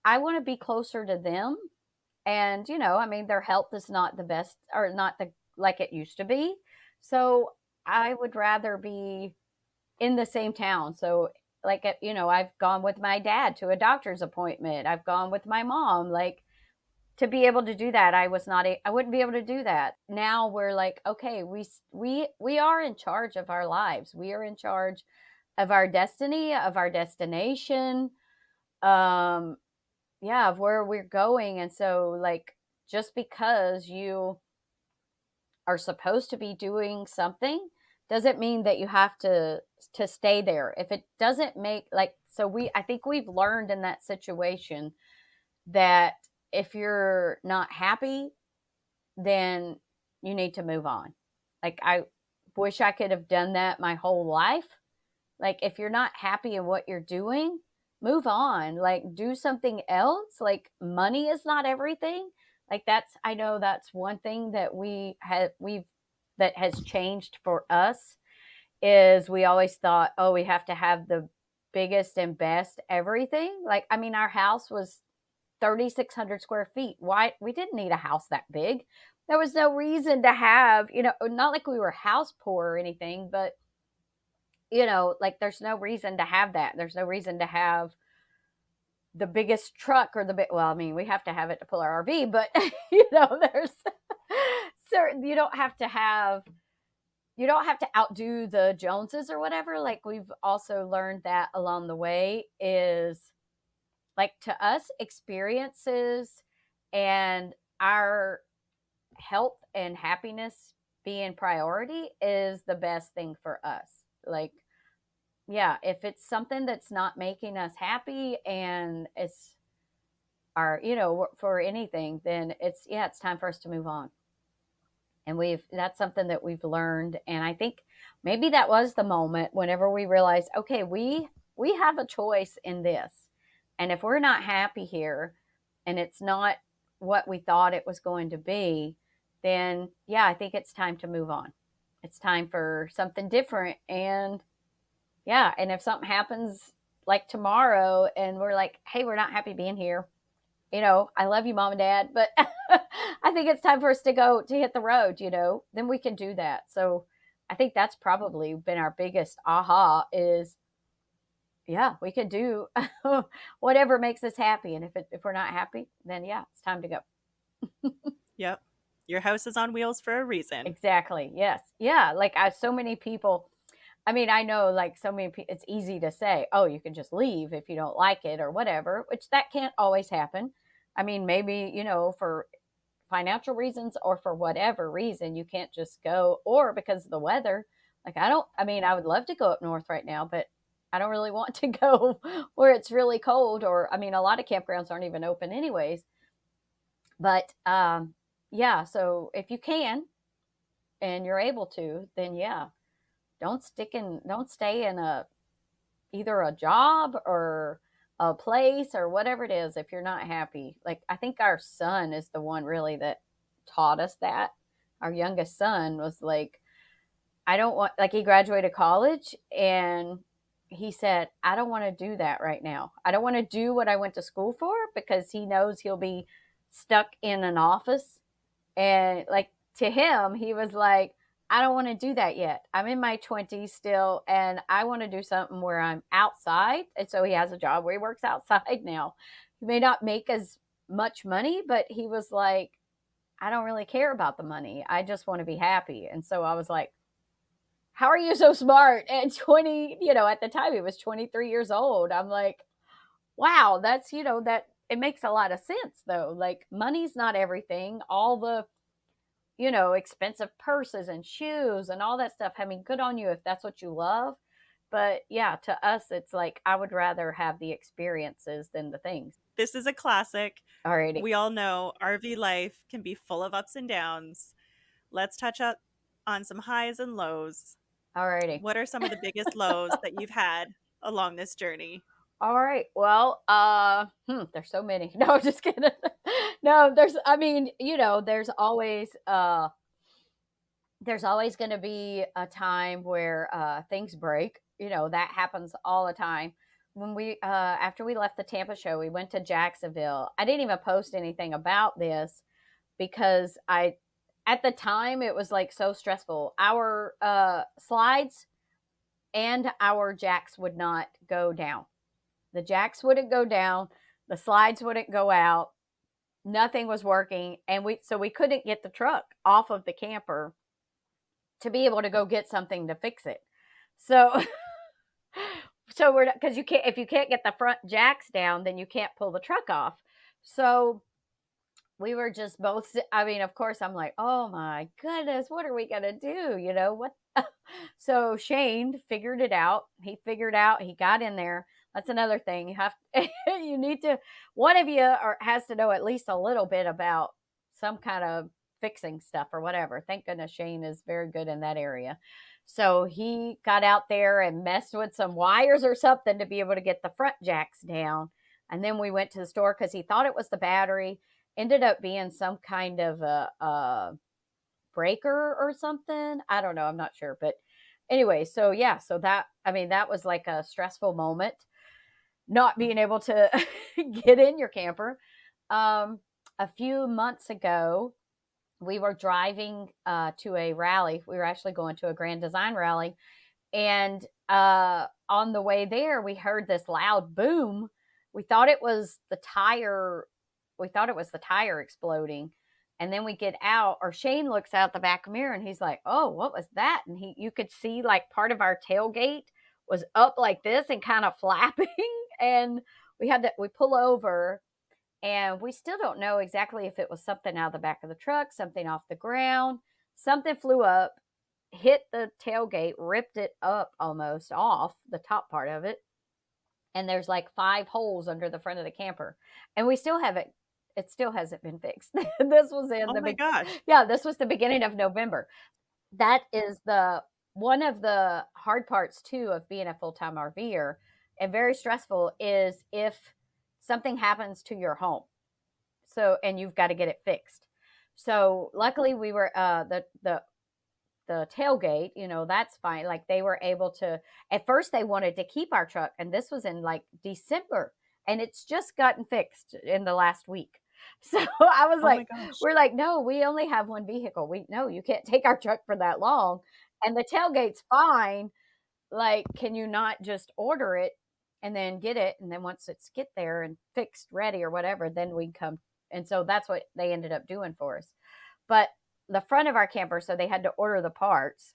I want to be closer to them. And, I mean, their health is not the best or not like it used to be. So I would rather be in the same town. So like I've gone with my dad to a doctor's appointment. I've gone with my mom. Like to be able to do that, I wouldn't be able to do that. Now we're like, okay, we are in charge of our lives. We are in charge of our destiny, of our destination. Um yeah, of where we're going. And so like just because you are supposed to be doing something doesn't mean that you have to stay there. If it doesn't make like so we I think we've learned in that situation that if you're not happy, then you need to move on. Like I wish I could have done that my whole life. Like if you're not happy in what you're doing, move on. Like do something else. Like money is not everything. Like I know that's one thing that we've that has changed for us is we always thought, oh, we have to have the biggest and best everything. Like I mean our house was 3,600 square feet. Why we didn't need a house that big. There was no reason to have, not like we were house poor or anything, but like there's no reason to have that. There's no reason to have the biggest truck or the big, well, I mean, we have to have it to pull our RV, but there's certain, you don't have to outdo the Joneses or whatever. Like we've also learned that along the way is like to us experiences and our health and happiness being priority is the best thing for us. Like yeah, if it's something that's not making us happy and it's for anything, then it's time for us to move on. And that's something that we've learned. And I think maybe that was the moment whenever we realized, okay, we have a choice in this. And if we're not happy here and it's not what we thought it was going to be, then yeah, I think it's time to move on. It's time for something different. And yeah, and if something happens like tomorrow and we're like, hey, we're not happy being here, I love you, mom and dad, but I think it's time for us to hit the road, then we can do that. So I think that's probably been our biggest aha is, yeah, we can do whatever makes us happy. And if we're not happy, then yeah, it's time to go. Yep. Your house is on wheels for a reason. Exactly. Yes. Yeah. Like so many people, I mean, I know like so many people, it's easy to say, oh, you can just leave if you don't like it or whatever, which that can't always happen. I mean, maybe, for financial reasons or for whatever reason, you can't just go or because of the weather. Like, I mean, I would love to go up north right now, but I don't really want to go where it's really cold. Or, I mean, a lot of campgrounds aren't even open anyways. But yeah, so if you can and you're able to, then yeah, don't stay in a either a job or a place or whatever it is, if you're not happy. Like, I think our son is the one really that taught us that. Our youngest son was like, I don't want, like, he graduated college and he said, I don't want to do that right now. I don't want to do what I went to school for, because he knows he'll be stuck in an office. And like, to him, he was like, I don't want to do that yet. I'm in my 20s still, and I want to do something where I'm outside. And so he has a job where he works outside now. He may not make as much money, but he was like, I don't really care about the money. I just want to be happy. And so I was like, how are you so smart at 20? At the time he was 23 years old. I'm like, wow, that's, that it makes a lot of sense though. Like, money's not everything. All the, expensive purses and shoes and all that stuff. I mean, good on you if that's what you love. But yeah, to us, it's like, I would rather have the experiences than the things. This is a classic. Alrighty. We all know RV life can be full of ups and downs. Let's touch up on some highs and lows. Alrighty. What are some of the biggest lows that you've had along this journey? All right. Well, there's so many. No, just kidding. No, I mean, there's always going to be a time where things break. That happens all the time. When after we left the Tampa show, we went to Jacksonville. I didn't even post anything about this because at the time, it was like so stressful. Our slides and our jacks would not go down. The jacks wouldn't go down. The slides wouldn't go out. Nothing was working. And we couldn't get the truck off of the camper to be able to go get something to fix it. So, we're, because you can't, if you can't get the front jacks down, then you can't pull the truck off. So we were just both, I mean, of course, I'm like, oh my goodness, what are we going to do? What? So Shane figured it out. He got in there. That's another thing. You need to, one of you has to know at least a little bit about some kind of fixing stuff or whatever. Thank goodness Shane is very good in that area. So he got out there and messed with some wires or something to be able to get the front jacks down. And then we went to the store because he thought it was the battery. Ended up being some kind of a breaker or something. I don't know. I'm not sure. But anyway, so yeah, so that, I mean, that was like a stressful moment, not being able to get in your camper. A few months ago, we were driving to a rally. We were actually going to a Grand Design rally. And on the way there, we heard this loud boom. We thought it was the tire. We thought it was the tire exploding. And then we get out, or Shane looks out the back mirror and he's like, oh, what was that? And you could see like part of our tailgate was up like this and kind of flapping. And we pull over, and we still don't know exactly if it was something out of the back of the truck, something off the ground, something flew up, hit the tailgate, ripped it up almost off the top part of it. And there's like 5 holes under the front of the camper. And we still haven't, it still hasn't been fixed. This was Oh my gosh. yeah, this was the beginning of November. That is one of the hard parts too of being a full-time RVer, and very stressful, is if something happens to your home. So, and you've got to get it fixed. So luckily we were the tailgate, that's fine. Like, they were able to, at first they wanted to keep our truck, and this was in like December, and it's just gotten fixed in the last week. So I was Oh my like, gosh. we're like, no, we only have one vehicle. No, you can't take our truck for that long. And the tailgate's fine. Like, can you not just order it and then get it? And then once it's get there and fixed, ready or whatever, then we can come. And so that's what they ended up doing for us. But the front of our camper, so they had to order the parts,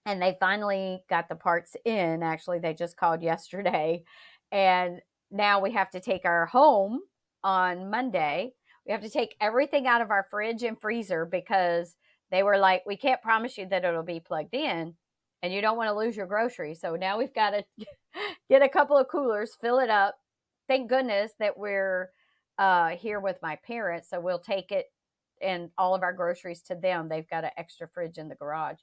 and they finally got the parts in. Actually, they just called yesterday, and now we have to take our home on Monday. We have to take everything out of our fridge and freezer because they were like, we can't promise you that it'll be plugged in, and you don't want to lose your groceries. So now we've got to get a couple of coolers, fill it up. Thank goodness that we're here with my parents, so we'll take it and all of our groceries to them. They've got an extra fridge in the garage.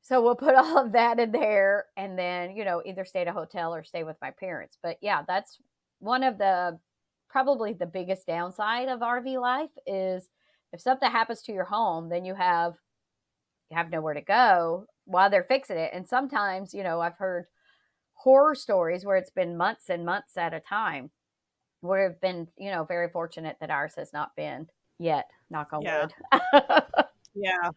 So we'll put all of that in there and then, either stay at a hotel or stay with my parents. But yeah, that's one of the probably the biggest downside of RV life is if something happens to your home, then you have nowhere to go while they're fixing it. And sometimes, I've heard horror stories where it's been months and months at a time. We've been, very fortunate that ours has not been yet, knock on Yeah. wood. Yeah.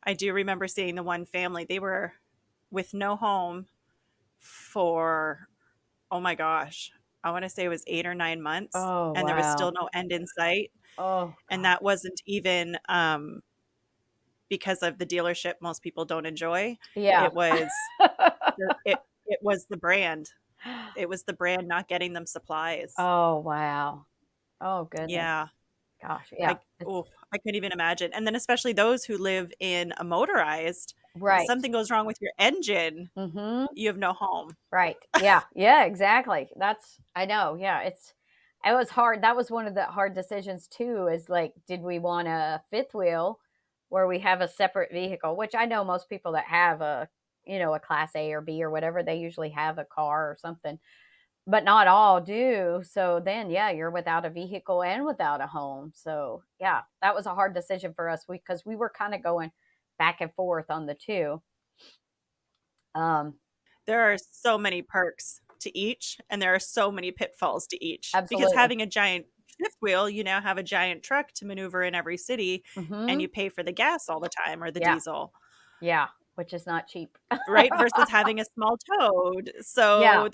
I do remember seeing the one family. They were with no home for, oh my gosh, I want to say it was 8 or 9 months, Oh, and there was wow. still no end in sight. Oh, And God. that wasn't even because of the dealership most people don't enjoy. Yeah. It was it was the brand. It was the brand not getting them supplies. Oh, wow. Oh, goodness. Yeah. Gosh, yeah. I couldn't even imagine. And then especially those who live in a motorized, if Right. something goes wrong with your engine, Mhm. you have no home. Right. Yeah. Yeah, exactly. I know. Yeah, it was hard. That was one of the hard decisions too, is like, did we want a fifth wheel where we have a separate vehicle, which I know most people that have a class A or B or whatever, they usually have a car or something, but not all do. So then, yeah, you're without a vehicle and without a home. So yeah, that was a hard decision for us because we were kind of going back and forth on the two. Um, There are so many perks to each, and there are so many pitfalls to each. Because Absolutely. having a giant fifth wheel, you now have a giant truck to maneuver in every city, and Hmm. you pay for the gas all the time or the Yeah. diesel, Yeah, which is not cheap. right? Versus having a small Toad. Yeah, So yeah,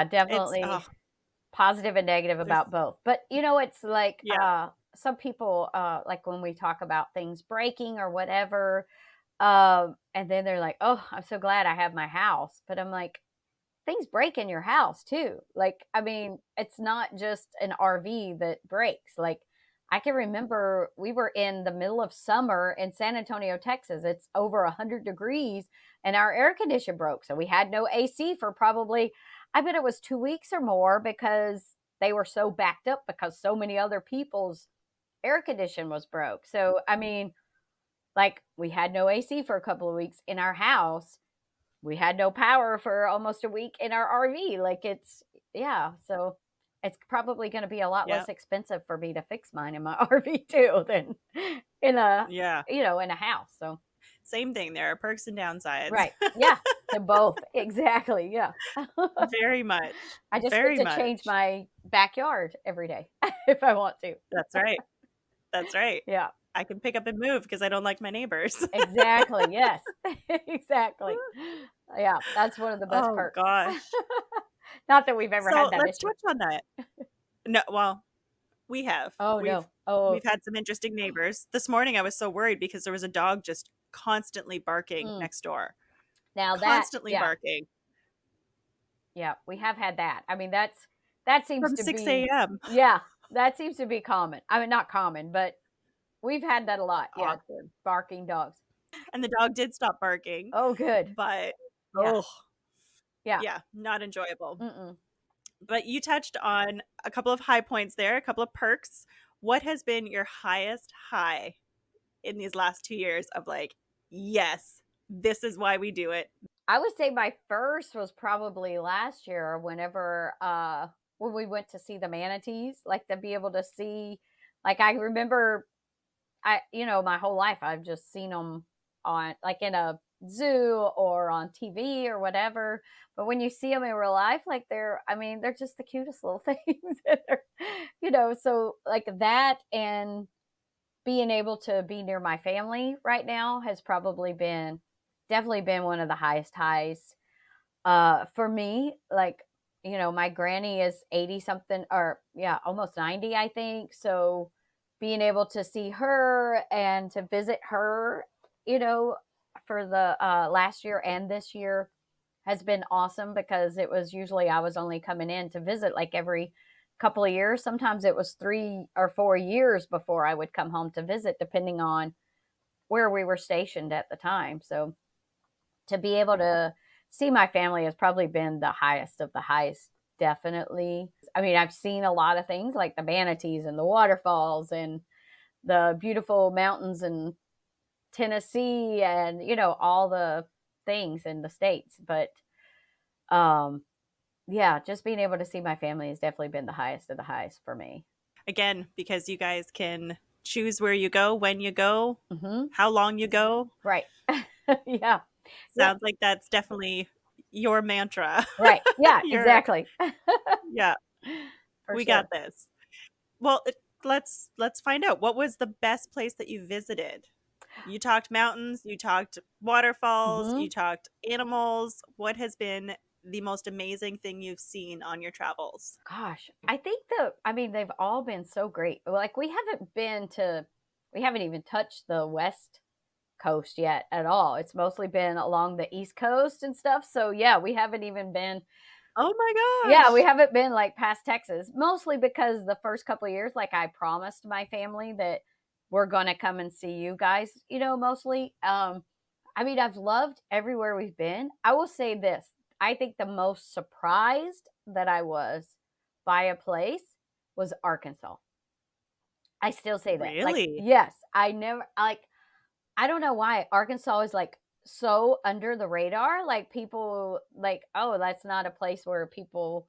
it's definitely positive and negative there's about both. But, it's like, yeah, some people, like when we talk about things breaking or whatever, and then they're like, "Oh, I'm so glad I have my house." But I'm like, things break in your house too. Like, I mean, it's not just an RV that breaks. Like, I can remember we were in the middle of summer in San Antonio, Texas. It's over 100 degrees and our air conditioner broke. So we had no AC for probably, I bet it was 2 weeks or more because they were so backed up because so many other people's air condition was broke. So, I mean, like we had no AC for a couple of weeks in our house, we had no power for almost a week in our RV. Like yeah. So it's probably going to be a lot yeah, less expensive for me to fix mine in my RV too than in a, yeah. in a house. So, Same thing. There are perks and downsides. right. Yeah. To both. Exactly. Yeah. Very much. I just get Very to change much. my backyard every day if I want to. That's right. That's right. Yeah. I can pick up and move because I don't like my neighbors. Exactly. Yes. Exactly. Yeah. That's one of the best Oh perks. gosh. Not that we've ever So had that let's issue. touch on that. No, well, we have. Oh, We've no. Oh, we've had some interesting neighbors. This morning I was so worried because there was a dog just constantly barking mm. next door. Now that, Constantly yeah, barking yeah, we have had that. I mean, that seems from to 6 be, a.m. yeah, that seems to be common. I mean, not common, but we've had that a lot. Yeah, Often. barking dogs. And the dog did stop barking, Oh, good. but Yeah, oh, yeah. yeah, not enjoyable. Mm-mm. But you touched on a couple of high points there, a couple of perks. What has been your highest high in these last 2 years of like, yes, this is why we do it? I would say my first was probably last year when we went to see the manatees, like to be able to see, like I remember my whole life I've just seen them on like in a zoo or on TV or whatever. But when you see them in real life, like I mean, they're just the cutest little things. So like that and being able to be near my family right now has probably been definitely been one of the highest highs for me. Like, my granny is 80 something or yeah, almost 90, I think. So being able to see her and to visit her, you know, for the last year and this year has been awesome because it was usually I was only coming in to visit like every couple of years. Sometimes it was 3 or 4 years before I would come home to visit, depending on where we were stationed at the time. So to be able to see my family has probably been the highest of the highest, definitely. I mean, I've seen a lot of things like the manatees and the waterfalls and the beautiful mountains and Tennessee and, all the things in the States. But um, yeah, just being able to see my family has definitely been the highest of the highest for me. Again, because you guys can choose where you go, when you go, Hmm. how long you go. Right. Yeah. Yeah. Sounds like that's definitely your mantra. Right. Yeah, Your exactly. yeah, For we got sure. this. Well, let's find out what was the best place that you visited. You talked mountains, you talked waterfalls, Hmm. you talked animals. What has been the most amazing thing you've seen on your travels? Gosh, I think I mean, they've all been so great. Like, we haven't even touched the West Coast yet at all. It's mostly been along the East Coast and stuff. So, yeah, we haven't even been, Oh my yeah, we gosh. haven't been like past Texas, mostly because the first couple of years, like I promised my family that we're going to come and see you guys, mostly. I mean, I've loved everywhere we've been. I will say this. I think the most surprised that I was by a place was Arkansas. I still say that. Like, Really? yes, I never like I don't know why Arkansas is like so under the radar. Like, people like, oh, that's not a place where people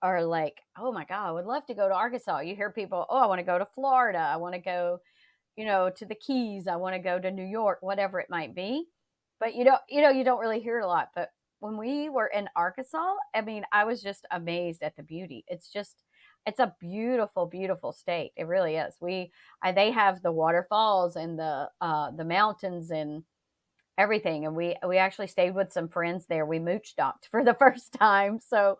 are like, oh my God, I would love to go to Arkansas. You hear people, oh, I want to go to Florida. I want to go, to the Keys. I want to go to New York, whatever it might be. But you don't really hear it a lot. But when we were in Arkansas, I mean, I was just amazed at the beauty. It's a beautiful, beautiful state. It really is. They have the waterfalls and the mountains and everything. And we actually stayed with some friends there. We mooch docked for the first time, so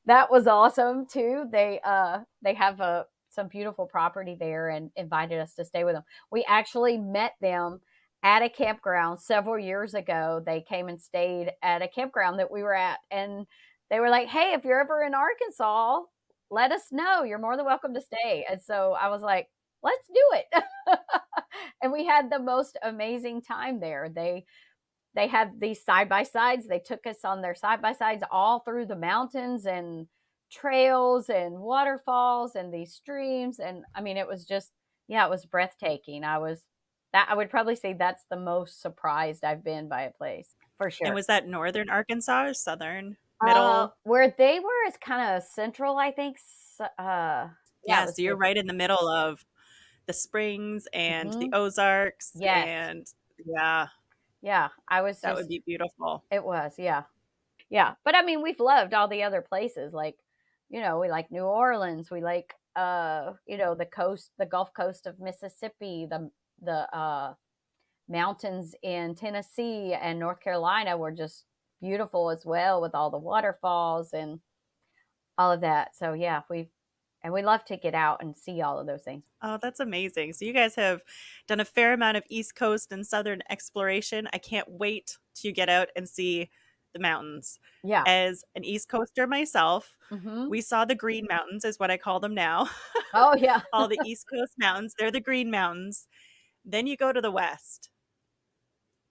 that was awesome too. They have some beautiful property there and invited us to stay with them. We actually met them at a campground several years ago. They came and stayed at a campground that we were at, and they were like, hey, if you're ever in Arkansas, let us know. You're more than welcome to stay. And so I was like, let's do it. And we had the most amazing time there. They had these side by sides. They took us on their side by sides all through the mountains and trails and waterfalls and these streams. And I mean, it was just, yeah, it was breathtaking. I would probably say that's the most surprised I've been by a place for And sure. was that northern Arkansas or southern? Middle? Where they were is kind of central, I think. Yeah, it Yeah, was so you're central. right in the middle of the Springs and the Hmm. Ozarks Yes. and yeah, Yeah. I was that would just, be beautiful. it was, yeah. Yeah, but I mean, we've loved all the other places. Like, we like New Orleans. We like, the coast, the Gulf Coast of Mississippi, the mountains in Tennessee and North Carolina were just beautiful as well, with all the waterfalls and all of that. So yeah, we love to get out and see all of those things. Oh, that's amazing. So you guys have done a fair amount of East Coast and Southern exploration. I can't wait to get out and see the mountains. Yeah. As an East Coaster myself, Hmm. we saw the Green Mountains, is what I call them now. Oh yeah. All the East Coast mountains, they're the Green Mountains. Then you go to the West,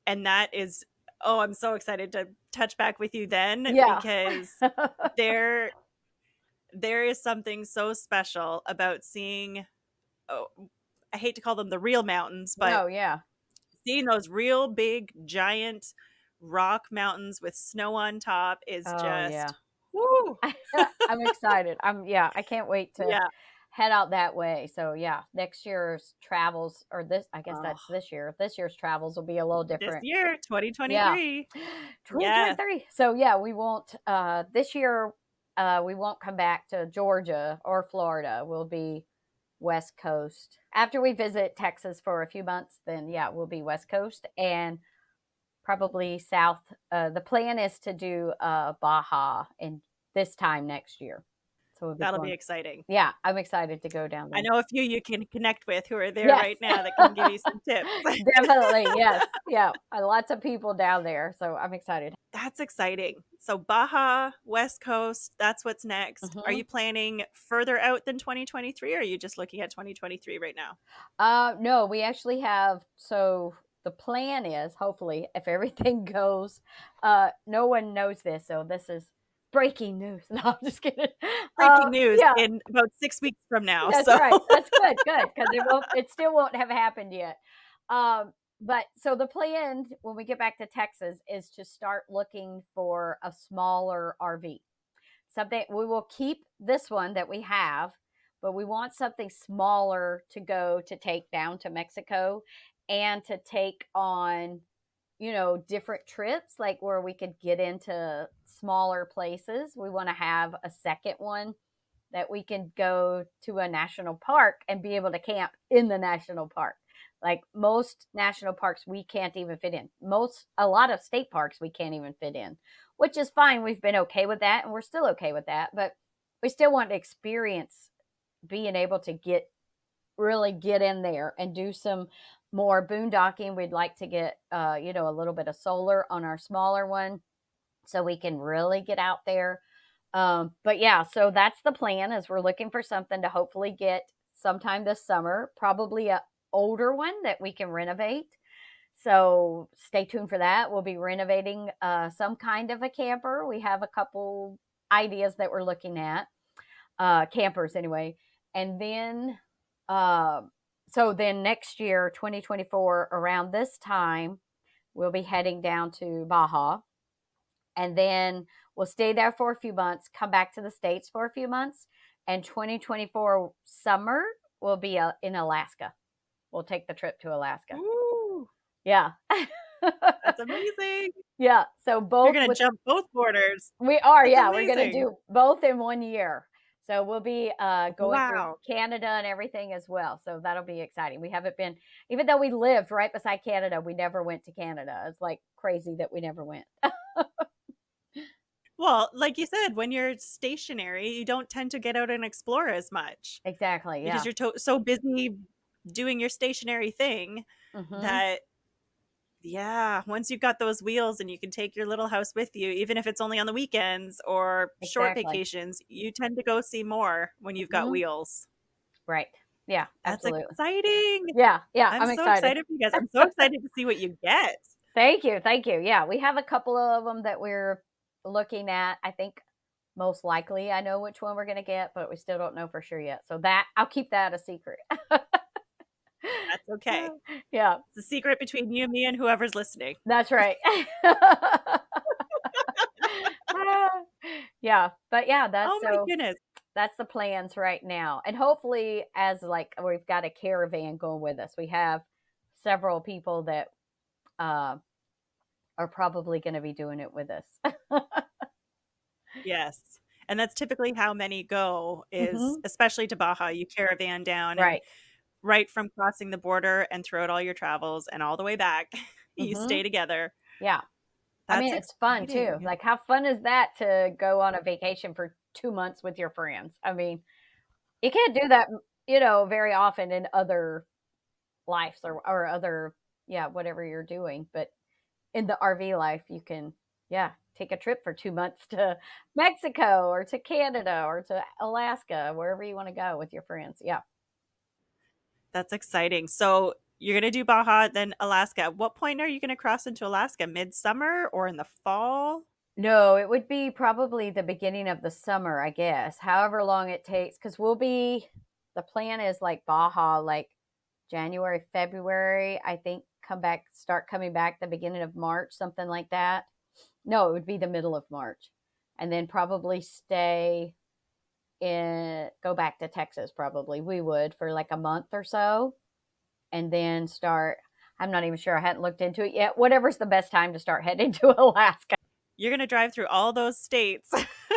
and that is, oh, I'm so excited to touch back with you then Yeah. because there there is something so special about seeing, oh, I hate to call them the real mountains, but No, yeah. seeing those real big giant rock mountains with snow on top is Oh yeah. just woo. I'm excited. Yeah, I can't wait to Yeah. head out that way. So yeah, next year's travels, or I guess Oh, that's this year. This year's travels will be a little this different. year, Yeah. 2023. Yes, 2023. So yeah, we won't this year we won't come back to Georgia or Florida. We'll be West Coast. After we visit Texas for a few months, then yeah, we'll be West Coast and probably south. The plan is to do Baja in this time next year. So we'll be that'll be going. exciting. Yeah, I'm excited to go down I there. know a few you can connect with who are there Yes. right now that can give you some tips. Definitely. Yes. Yeah. Lots of people down there. So I'm excited. That's exciting. So Baja, West Coast, that's what's next. Are Hmm. you planning further out than 2023 or are you just looking at 2023 right now? No, we actually have. So the plan is, hopefully, if everything goes, no one knows this. So this is breaking news. No, I'm just kidding. Breaking news Yeah, in about 6 weeks from now. that's So right. That's good. Good. Cause it still won't have happened yet. But so the plan when we get back to Texas is to start looking for a smaller RV. Something we will keep this one that we have, but we want something smaller to go to take down to Mexico and to take on, different trips, like where we could get into smaller places. We want to have a second one that we can go to a national park and be able to camp in the national park. Like most national parks, we can't even fit in. A lot of state parks, we can't even fit in, which is fine. We've been okay with that and we're still okay with that. But we still want to experience being able to really get in there and do some more boondocking. We'd like to get, a little bit of solar on our smaller one so we can really get out there. But yeah, so that's the plan is we're looking for something to hopefully get sometime this summer, probably a older one that we can renovate. So stay tuned for that. We'll be renovating some kind of a camper. We have a couple ideas that we're looking at, campers anyway. And then, uh, so then next year, 2024, around this time, we'll be heading down to Baja, and then we'll stay there for a few months, come back to the States for a few months, and 2024 summer will be in Alaska. We'll take the trip to Alaska. Ooh, Yeah. that's amazing. Yeah. So You're both gonna with jump both borders. we are, That's yeah, we're gonna amazing. do both in 1 year. So we'll be going through Wow. Canada and everything as well. So that'll be exciting. We haven't been, even though we lived right beside Canada, we never went to Canada. It's like crazy that we never went. Well, like you said, when you're stationary, you don't tend to get out and explore as much Exactly. because Yeah. you're so busy doing your stationary thing Hmm. that, yeah, once you've got those wheels and you can take your little house with you, even if it's only on the weekends or short Exactly. vacations, you tend to go see more when you've got Hmm. wheels. Right. Yeah, That's absolutely. exciting. Yeah, yeah, I'm I'm so excited. excited for you guys. I'm so excited to see what you get. Thank you, thank you. Yeah, we have a couple of them that we're looking at. I think most likely I know which one we're gonna get, but we still don't know for sure yet. So that I'll keep that a secret. That's okay. Yeah, It's a secret between you, me, and whoever's listening. that's right. Yeah, but yeah, Oh my goodness. that's the plans right now. And hopefully as like we've got a caravan going with us. We have several people that uh are probably going to be doing it with us. Yes. And that's typically how many go is Hmm. especially to Baja, you caravan down and Right. right from crossing the border and throughout all your travels and all the way back, you Hmm. stay together. Yeah. I That's mean, it's fun too. exciting. Like, how fun is that to go on a vacation for 2 months with your friends? I mean, you can't do that, very often in other lives or other, yeah, whatever you're doing. But in the RV life, you can, yeah, take a trip for 2 months to Mexico or to Canada or to Alaska, wherever you want to go with your friends. Yeah. That's exciting. So you're going to do Baja, then Alaska. At what point are you going to cross into Alaska? Midsummer or in the fall? No, it would be probably the beginning of the summer, I guess. However long it takes, because the plan is like Baja, like January, February, I think start coming back the beginning of March, something like that. No, it would be the middle of March. And then probably go back to Texas, probably. We would for like a month or so. And then I'm not even sure. I hadn't looked into it yet. Whatever's the best time to start heading to Alaska. You're going to drive through all those states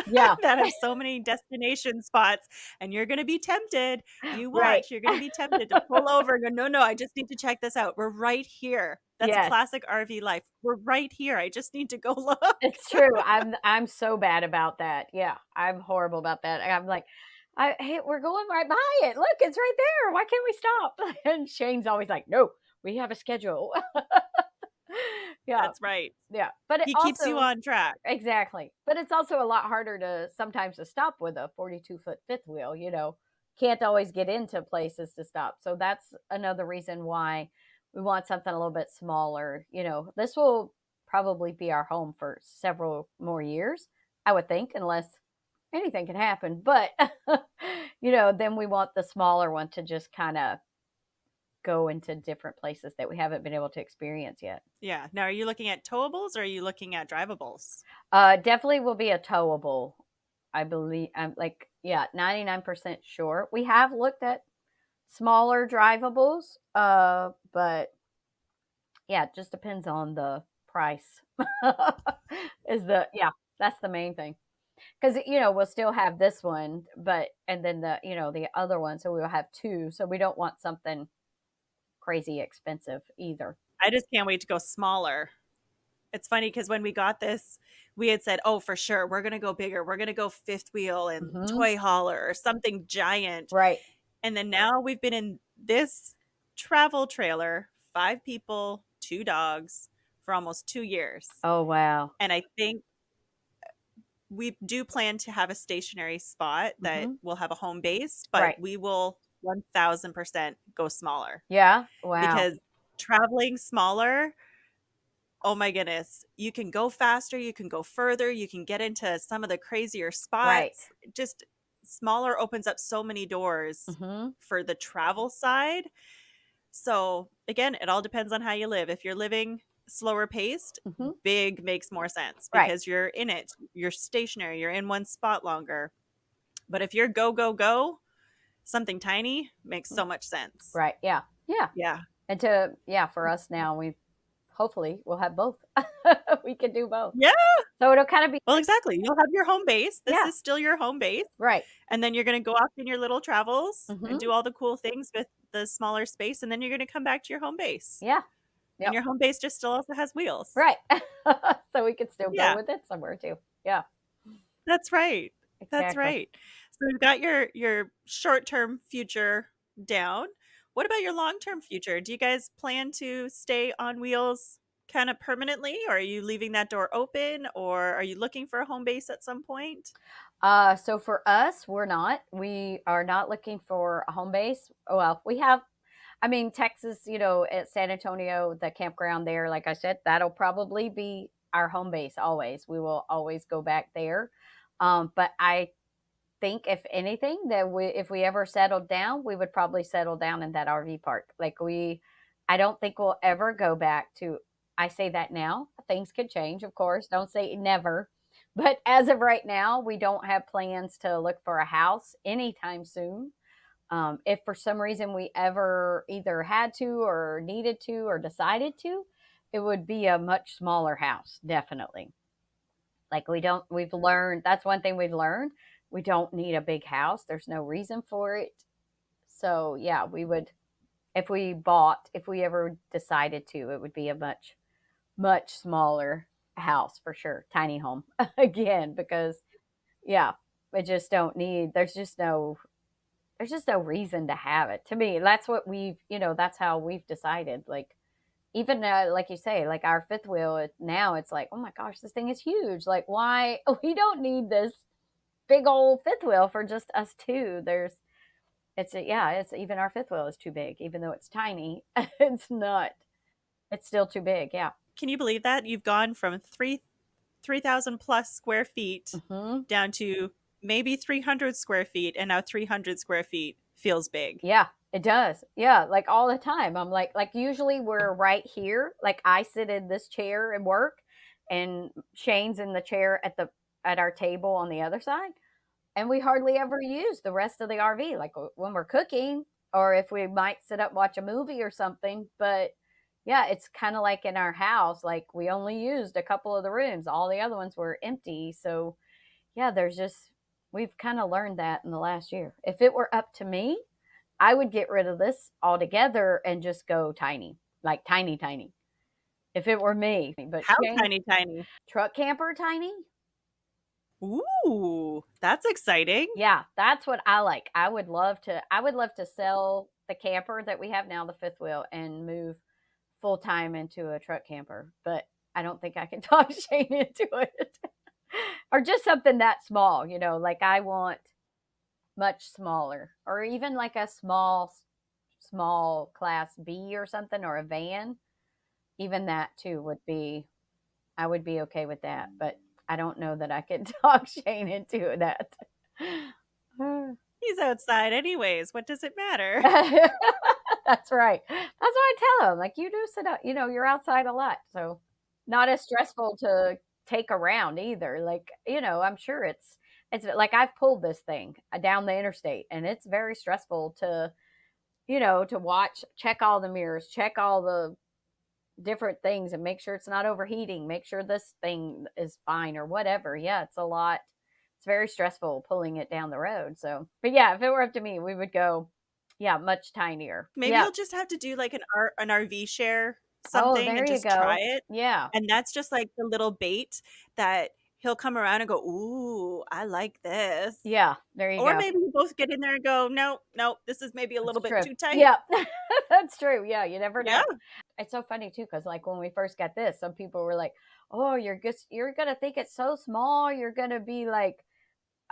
Yeah, that have so many destination spots, and you're going to be tempted. You right. watch, you're going to be tempted to pull over and go, no, no, I just need to check this out. We're right here. That's Yes. classic RV life. We're right here. I just need to go look. It's true. I'm so bad about that. Yeah, I'm horrible about that. I'm like, hey, we're going right by it. Look, it's right there. Why can't we stop? And Shane's always like, no, we have a schedule. Yeah, That's right. yeah. But it He keeps you also on track. exactly. But it's also a lot harder to sometimes to stop with a 42-foot fifth wheel. Can't always get into places to stop. So that's another reason why we want something a little bit smaller. This will probably be our home for several more years, I would think, unless anything can happen. But then we want the smaller one to just kind of go into different places that we haven't been able to experience yet. Yeah. Now, are you looking at towables or are you looking at drivables? Definitely will be a towable. I believe I'm like, yeah, 99% sure. We have looked at smaller drivables, but yeah, it just depends on the price. Is the yeah, that's the main thing. Because we'll still have this one, but and then the other one, so we'll have two. So we don't want something crazy expensive either. I just can't wait to go smaller. It's funny because when we got this, we had said, oh, for sure, we're going to go bigger. We're going to go fifth wheel and Hmm. toy hauler or something giant. Right. And then now we've been in this travel trailer, 5 people, 2 dogs, for almost 2 years. Oh wow. And I think we do plan to have a stationary spot that Hmm. will have a home base, but Right. we will 1000% go smaller Yeah. Wow. because traveling smaller, oh my goodness, you can go faster, you can go further, you can get into some of the crazier Right. spots. Just smaller opens up so many doors Hmm. for the travel side. So, again, it all depends on how you live. If you're living slower paced, Hmm. big makes more sense Right. because you're in it, you're stationary, you're in one spot longer. But if you're go, go, go, something tiny makes so much sense. Right. Yeah. Yeah. Yeah. And for us now, we hopefully we'll have both. We can do both. Yeah. So it'll kind of be Well, exactly. You'll have your home base. This yeah. is still your home base. Right. And then you're going to go off in your little travels and Hmm. do all the cool things with the smaller space. And then you're going to come back to your home base. Yeah. And Yep. your home base just still also has wheels. Right. So we could still go Yeah, with it somewhere too. Yeah. that's right. That's Exactly. right. So you've got your short-term future down. What about your long-term future? Do you guys plan to stay on wheels kind of permanently, or are you leaving that door open, or are you looking for a home base at some point? So for us, we're not. We are not looking for a home base. Well, we have, I mean, Texas, at San Antonio, the campground there, like I said, that'll probably be our home base always. We will always go back there. But I think if anything that if we ever settled down, we would probably settle down in that RV park. I don't think we'll ever go back to, I say that now, things could change, of course. Don't say never. But as of right now, we don't have plans to look for a house anytime soon. If for some reason we ever either had to or needed to or decided to, it would be a much smaller house, definitely. Like we've learned, that's one thing we've learned. We don't need a big house. There's no reason for it. So, yeah, we would, if we ever decided to, it would be a much, much smaller house for sure. Tiny home again, because, yeah, we just don't need, there's just no reason to have it. To me, that's what that's how we've decided. Like, even like you say, like our fifth wheel, now it's like, oh my gosh, this thing is huge. Like, why? We don't need this big old fifth wheel for just us two. It's even our fifth wheel is too big, even though it's tiny. It's not. It's still too big. Yeah. Can you believe that? You've gone from 3,000 plus square feet Hmm. down to maybe 300 square feet, and now 300 square feet feels big. Yeah, it does. Yeah, like all the time. I'm like usually we're right here. Like I sit in this chair and work, and Shane's in the chair at our table on the other side. And we hardly ever use the rest of the RV, like when we're cooking or if we might sit up watch a movie or something. But yeah, it's kind of like in our house, like we only used a couple of the rooms, all the other ones were empty. So yeah, we've kind of learned that in the last year. If it were up to me, I would get rid of this altogether and just go tiny, like tiny, tiny. If it were me, but How Shane, tiny, tiny? truck camper tiny. Ooh, that's exciting. Yeah, that's what I like. I would love to sell the camper that we have now, the fifth wheel, and move full time into a truck camper. But I don't think I can talk Shane into it. Or just something that small, like I want much smaller. Or even like a small class B or something, or a van. Even that too would be I would be okay with that. But I don't know that I could talk Shane into that. He's outside anyways. What does it matter? That's right. That's what I tell them. Like, you do sit out, you're outside a lot. So, not as stressful to take around either. Like, I'm sure it's like I've pulled this thing down the interstate and it's very stressful to watch, check all the mirrors, check all the different things and make sure it's not overheating, make sure this thing is fine or whatever. Yeah, it's a lot. It's very stressful pulling it down the road. So, but yeah, if it were up to me, we would go, yeah, much tinier. Maybe Yeah. you'll just have to do like an RV share Oh, something there and you just try go. it. Yeah. And that's just like the little bait that he'll come around and go, "Ooh, I like this." Yeah. There you Or go. maybe you both get in there and go, "No, no, this is maybe a little That's bit true. too tight." Yeah. That's true. Yeah. You never Yeah. know. It's so funny too, because like when we first got this, some people were like, "Oh, you're gonna think it's so small. You're gonna be like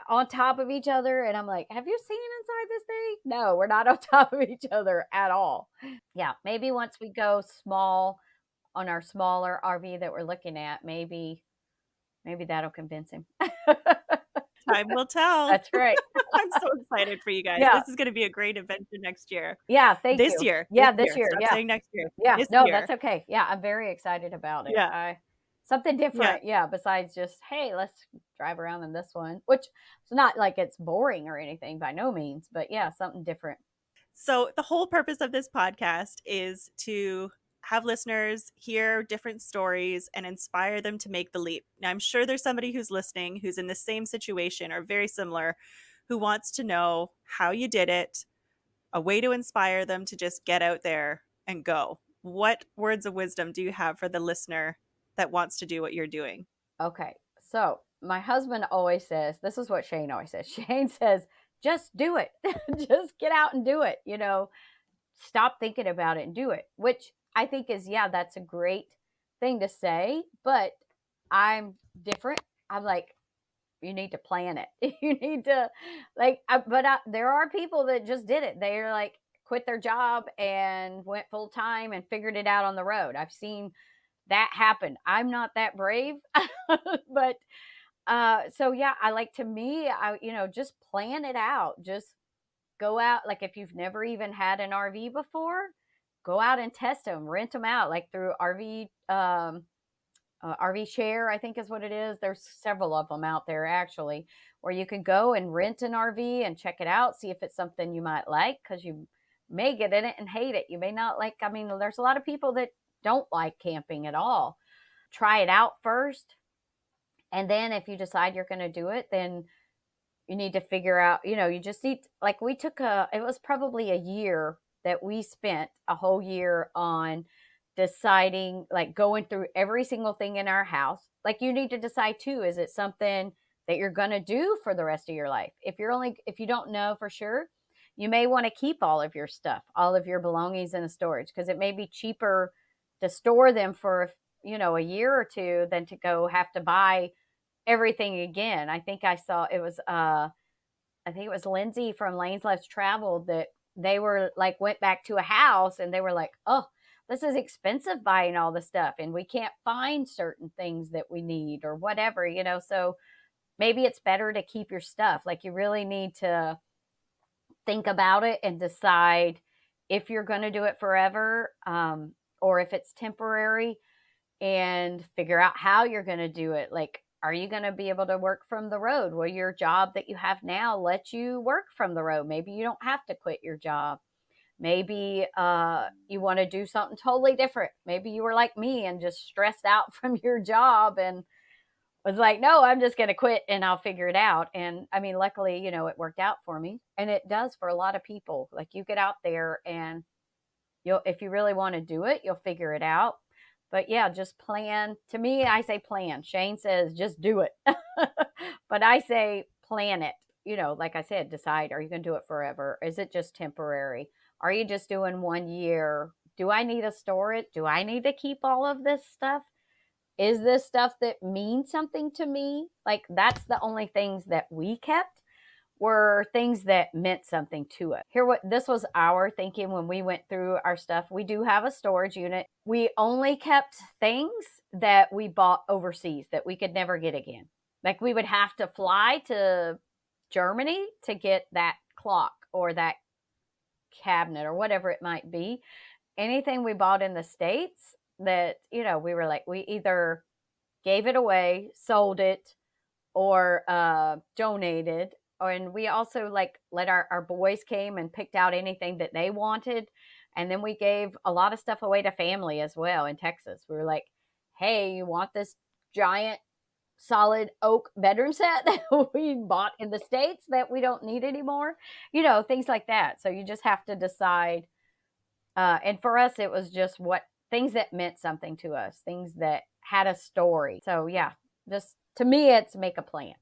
on top of each other." And I'm like, "Have you seen inside this thing? No, we're not on top of each other at all." Yeah, maybe once we go small on our smaller RV that we're looking at, maybe that'll convince him. Time will tell. That's right. I'm so excited for you guys. Yeah. This is gonna be a great adventure next year. Yeah, thank This you. year, this Yeah, this year. year. Stop Yeah. saying next year. Yeah. This No, that's year. okay. Yeah, I'm very excited about it. Yeah. I Something Yeah. different, yeah, besides just, "Hey, let's drive around in this one," which it's not like it's boring or anything by no means, but yeah, something different. So, the whole purpose of this podcast is to have listeners hear different stories and inspire them to make the leap. Now, I'm sure there's somebody who's listening who's in the same situation or very similar who wants to know how you did it, a way to inspire them to just get out there and go. What words of wisdom do you have for the listener that wants to do what you're doing? Okay. So my husband always says, this is what Shane always says. Shane says, just do it. Just get out and do it. Stop thinking about it and do it, which I think is, yeah, that's a great thing to say. But I'm different. I'm like, you need to plan it. You need to, there are people that just did it. They're like, quit their job and went full time and figured it out on the road. I've seen that happen. I'm not that brave, but so yeah, I like to me, just plan it out. Just go out. Like if you've never even had an RV before, go out and test them, rent them out, like through RV Share, I think is what it is. There's several of them out there actually, where you can go and rent an RV and check it out, see if it's something you might like, because you may get in it and hate it. You may not like. I mean, there's a lot of people that don't like camping at all. Try it out first, and then if you decide you're going to do it, then you need to figure out, you just need, like we took it was probably a year that we spent a whole year on deciding, like going through every single thing in our house. Like you need to decide too, is it something that you're going to do for the rest of your life? If you don't know for sure, you may want to keep all of your stuff, all of your belongings in a storage, because it may be cheaper to store them for, a year or two than to go have to buy everything again. I think it was Lindsay from Lane's Let's Travel that they were like, went back to a house and they were like, "Oh, this is expensive buying all the stuff and we can't find certain things that we need or whatever." So maybe it's better to keep your stuff. Like you really need to think about it and decide if you're going to do it forever, or if it's temporary, and figure out how you're going to do it. Like, are you going to be able to work from the road? Will your job that you have now let you work from the road? Maybe you don't have to quit your job. Maybe you want to do something totally different. Maybe you were like me and just stressed out from your job and was like, no, I'm just going to quit and I'll figure it out. And I mean, luckily, it worked out for me. And it does for a lot of people. Like you get out there and if you really want to do it, you'll figure it out. But yeah, just plan. To me, I say plan. Shane says just do it. But I say plan it. Like I said, decide, are you going to do it forever? Is it just temporary? Are you just doing 1 year? Do I need to store it? Do I need to keep all of this stuff? Is this stuff that means something to me? Like that's the only things that we kept were things that meant something to us. What this was our thinking when we went through our stuff. We do have a storage unit. We only kept things that we bought overseas that we could never get again. Like we would have to fly to Germany to get that clock or that cabinet or whatever it might be. Anything we bought in the States that, we were like, we either gave it away, sold it, or donated. And we also like let our boys came and picked out anything that they wanted. And then we gave a lot of stuff away to family as well in Texas. We were like, hey, you want this giant solid oak bedroom set that we bought in the States that we don't need anymore? Things like that. So you just have to decide. And for us, it was just what things that meant something to us, things that had a story. So yeah, just to me, it's make a plan.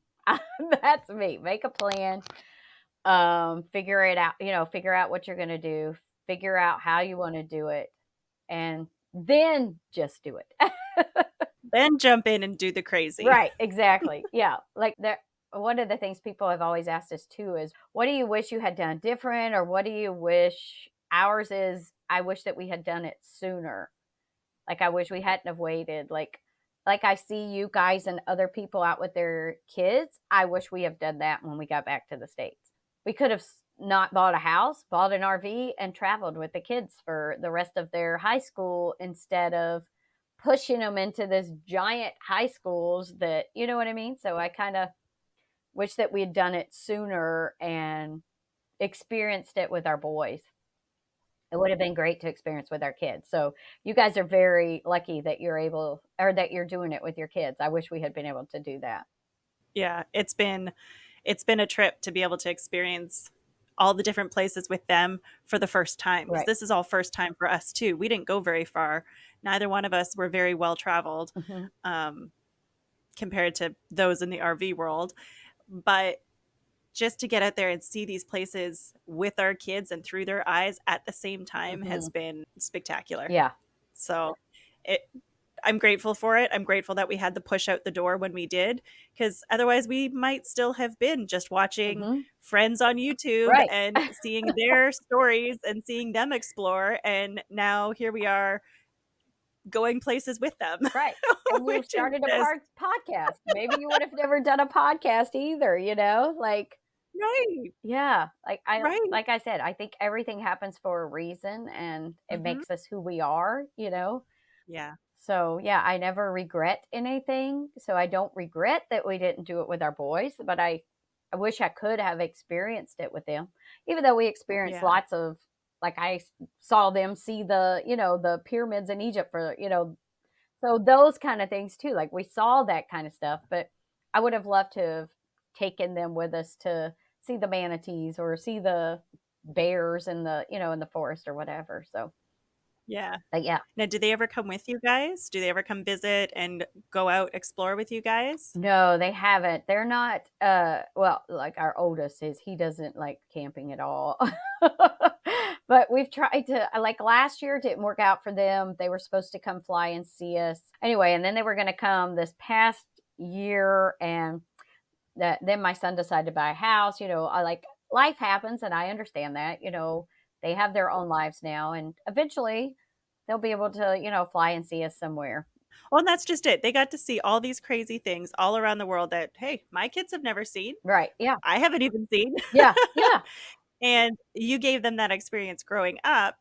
That's me. Make a plan. Figure it out. Figure out what you're going to do. Figure out how you want to do it, and then just do it. Then jump in and do the crazy. Right. Exactly. Yeah. Like there. One of the things people have always asked us too is, what do you wish you had done different, or what do you wish? Ours is, I wish that we had done it sooner. Like I wish we hadn't have waited. Like I see you guys and other people out with their kids. I wish we have done that when we got back to the States. We could have not bought a house, bought an RV, and traveled with the kids for the rest of their high school instead of pushing them into this giant high schools that, you know what I mean? So I kind of wish that we had done it sooner and experienced it with our boys. It would have been great to experience with our kids. So you guys are very lucky that you're able, or that you're doing it with your kids. I wish we had been able to do that. Yeah, it's been a trip to be able to experience all the different places with them for the first time, because Right. this is all first time for us too. We didn't go very far. Neither one of us were very well traveled, Hmm. um, compared to those in the RV world. But just to get out there and see these places with our kids and through their eyes at the same time Hmm. has been spectacular. Yeah. So it I'm grateful for it. I'm grateful that we had the push out the door when we did, because otherwise we might still have been just watching Hmm. friends on YouTube Right. and seeing their stories and seeing them explore. And now here we are going places with them, Right. And we which is started a just podcast. Maybe you would have never done a podcast either, like, right, yeah, right. like I said, I think everything happens for a reason and it Hmm. makes us who we are. Yeah, So, yeah, I never regret anything. So I don't regret that we didn't do it with our boys, but I wish I could have experienced it with them. Even though we experienced yeah, lots of, like saw them see the pyramids in Egypt so those kind of things too. Like we saw that kind of stuff, but I would have loved to have taken them with us to see the manatees or see the bears in the forest or whatever. So, yeah. but yeah. Now, do they ever come with you guys? Do they ever come visit and go out explore with you guys? No, they haven't. They're not well, like our oldest is, he doesn't like camping at all. But we've tried to, like last year it didn't work out for them. They were supposed to come fly and see us. Anyway, and then they were going to come this past year, and then my son decided to buy a house. I like, life happens and I understand that. They have their own lives now, and eventually they'll be able to, fly and see us somewhere. Well, and that's just it. They got to see all these crazy things all around the world that, hey, my kids have never seen. Right. Yeah. I haven't even seen. Yeah. Yeah. And you gave them that experience growing up.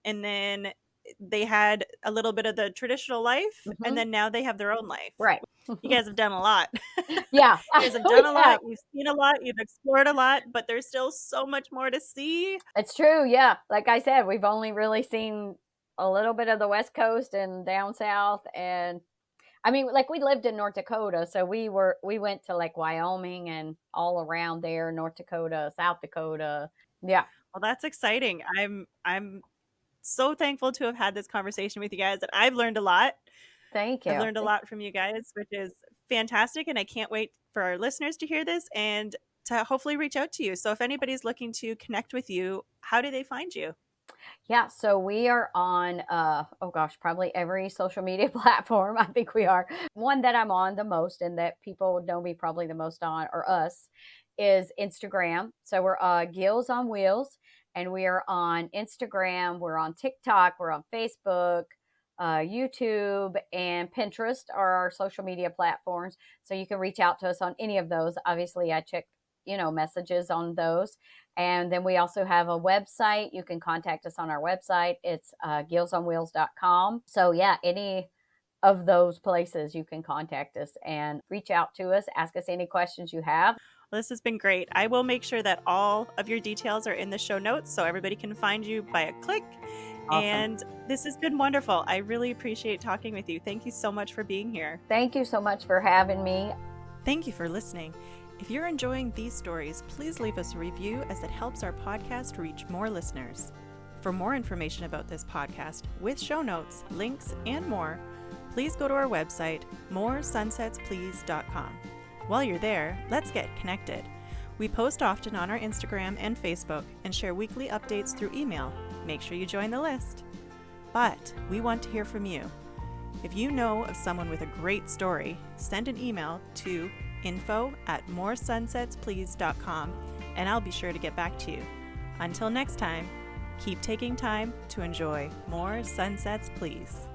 And then they had a little bit of the traditional life. And Hmm. then now they have their own life. Right. You guys have done a lot. Yeah. You guys have done a Yeah. lot. You've seen a lot. You've explored a lot, but there's still so much more to see. It's true. Yeah. Like I said, we've only really seen a little bit of the West Coast and down south. And I mean, like we lived in North Dakota, so we went to like Wyoming and all around there, North Dakota, South Dakota. Yeah. Well, that's exciting. I'm so thankful to have had this conversation with you guys, that I've learned a lot. Thank I've you. learned a lot from you guys, which is fantastic. And I can't wait for our listeners to hear this and to hopefully reach out to you. So if anybody's looking to connect with you, how do they find you? Yeah, so we are on oh gosh, probably every social media platform. I think we are. One that I'm on the most and that people would know me probably the most on, or us, is Instagram. So we're Gills on Wheels, and we are on Instagram, we're on TikTok, we're on Facebook, YouTube, and Pinterest are our social media platforms. So you can reach out to us on any of those. Obviously, I check, messages on those. And then we also have a website. You can contact us on our website. It's gillsonwheels.com. So yeah, any of those places you can contact us and reach out to us, ask us any questions you have. Well, this has been great. I will make sure that all of your details are in the show notes so everybody can find you by a click. Awesome. And this has been wonderful. I really appreciate talking with you. Thank you so much for being here. Thank you so much for having me. Thank you for listening. If you're enjoying these stories, please leave us a review as it helps our podcast reach more listeners. For more information about this podcast, with show notes, links, and more, please go to our website, moresunsetsplease.com. While you're there, let's get connected. We post often on our Instagram and Facebook and share weekly updates through email. Make sure you join the list. But we want to hear from you. If you know of someone with a great story, send an email to info@moresunsetsplease.com and I'll be sure to get back to you. Until next time, keep taking time to enjoy more sunsets, please.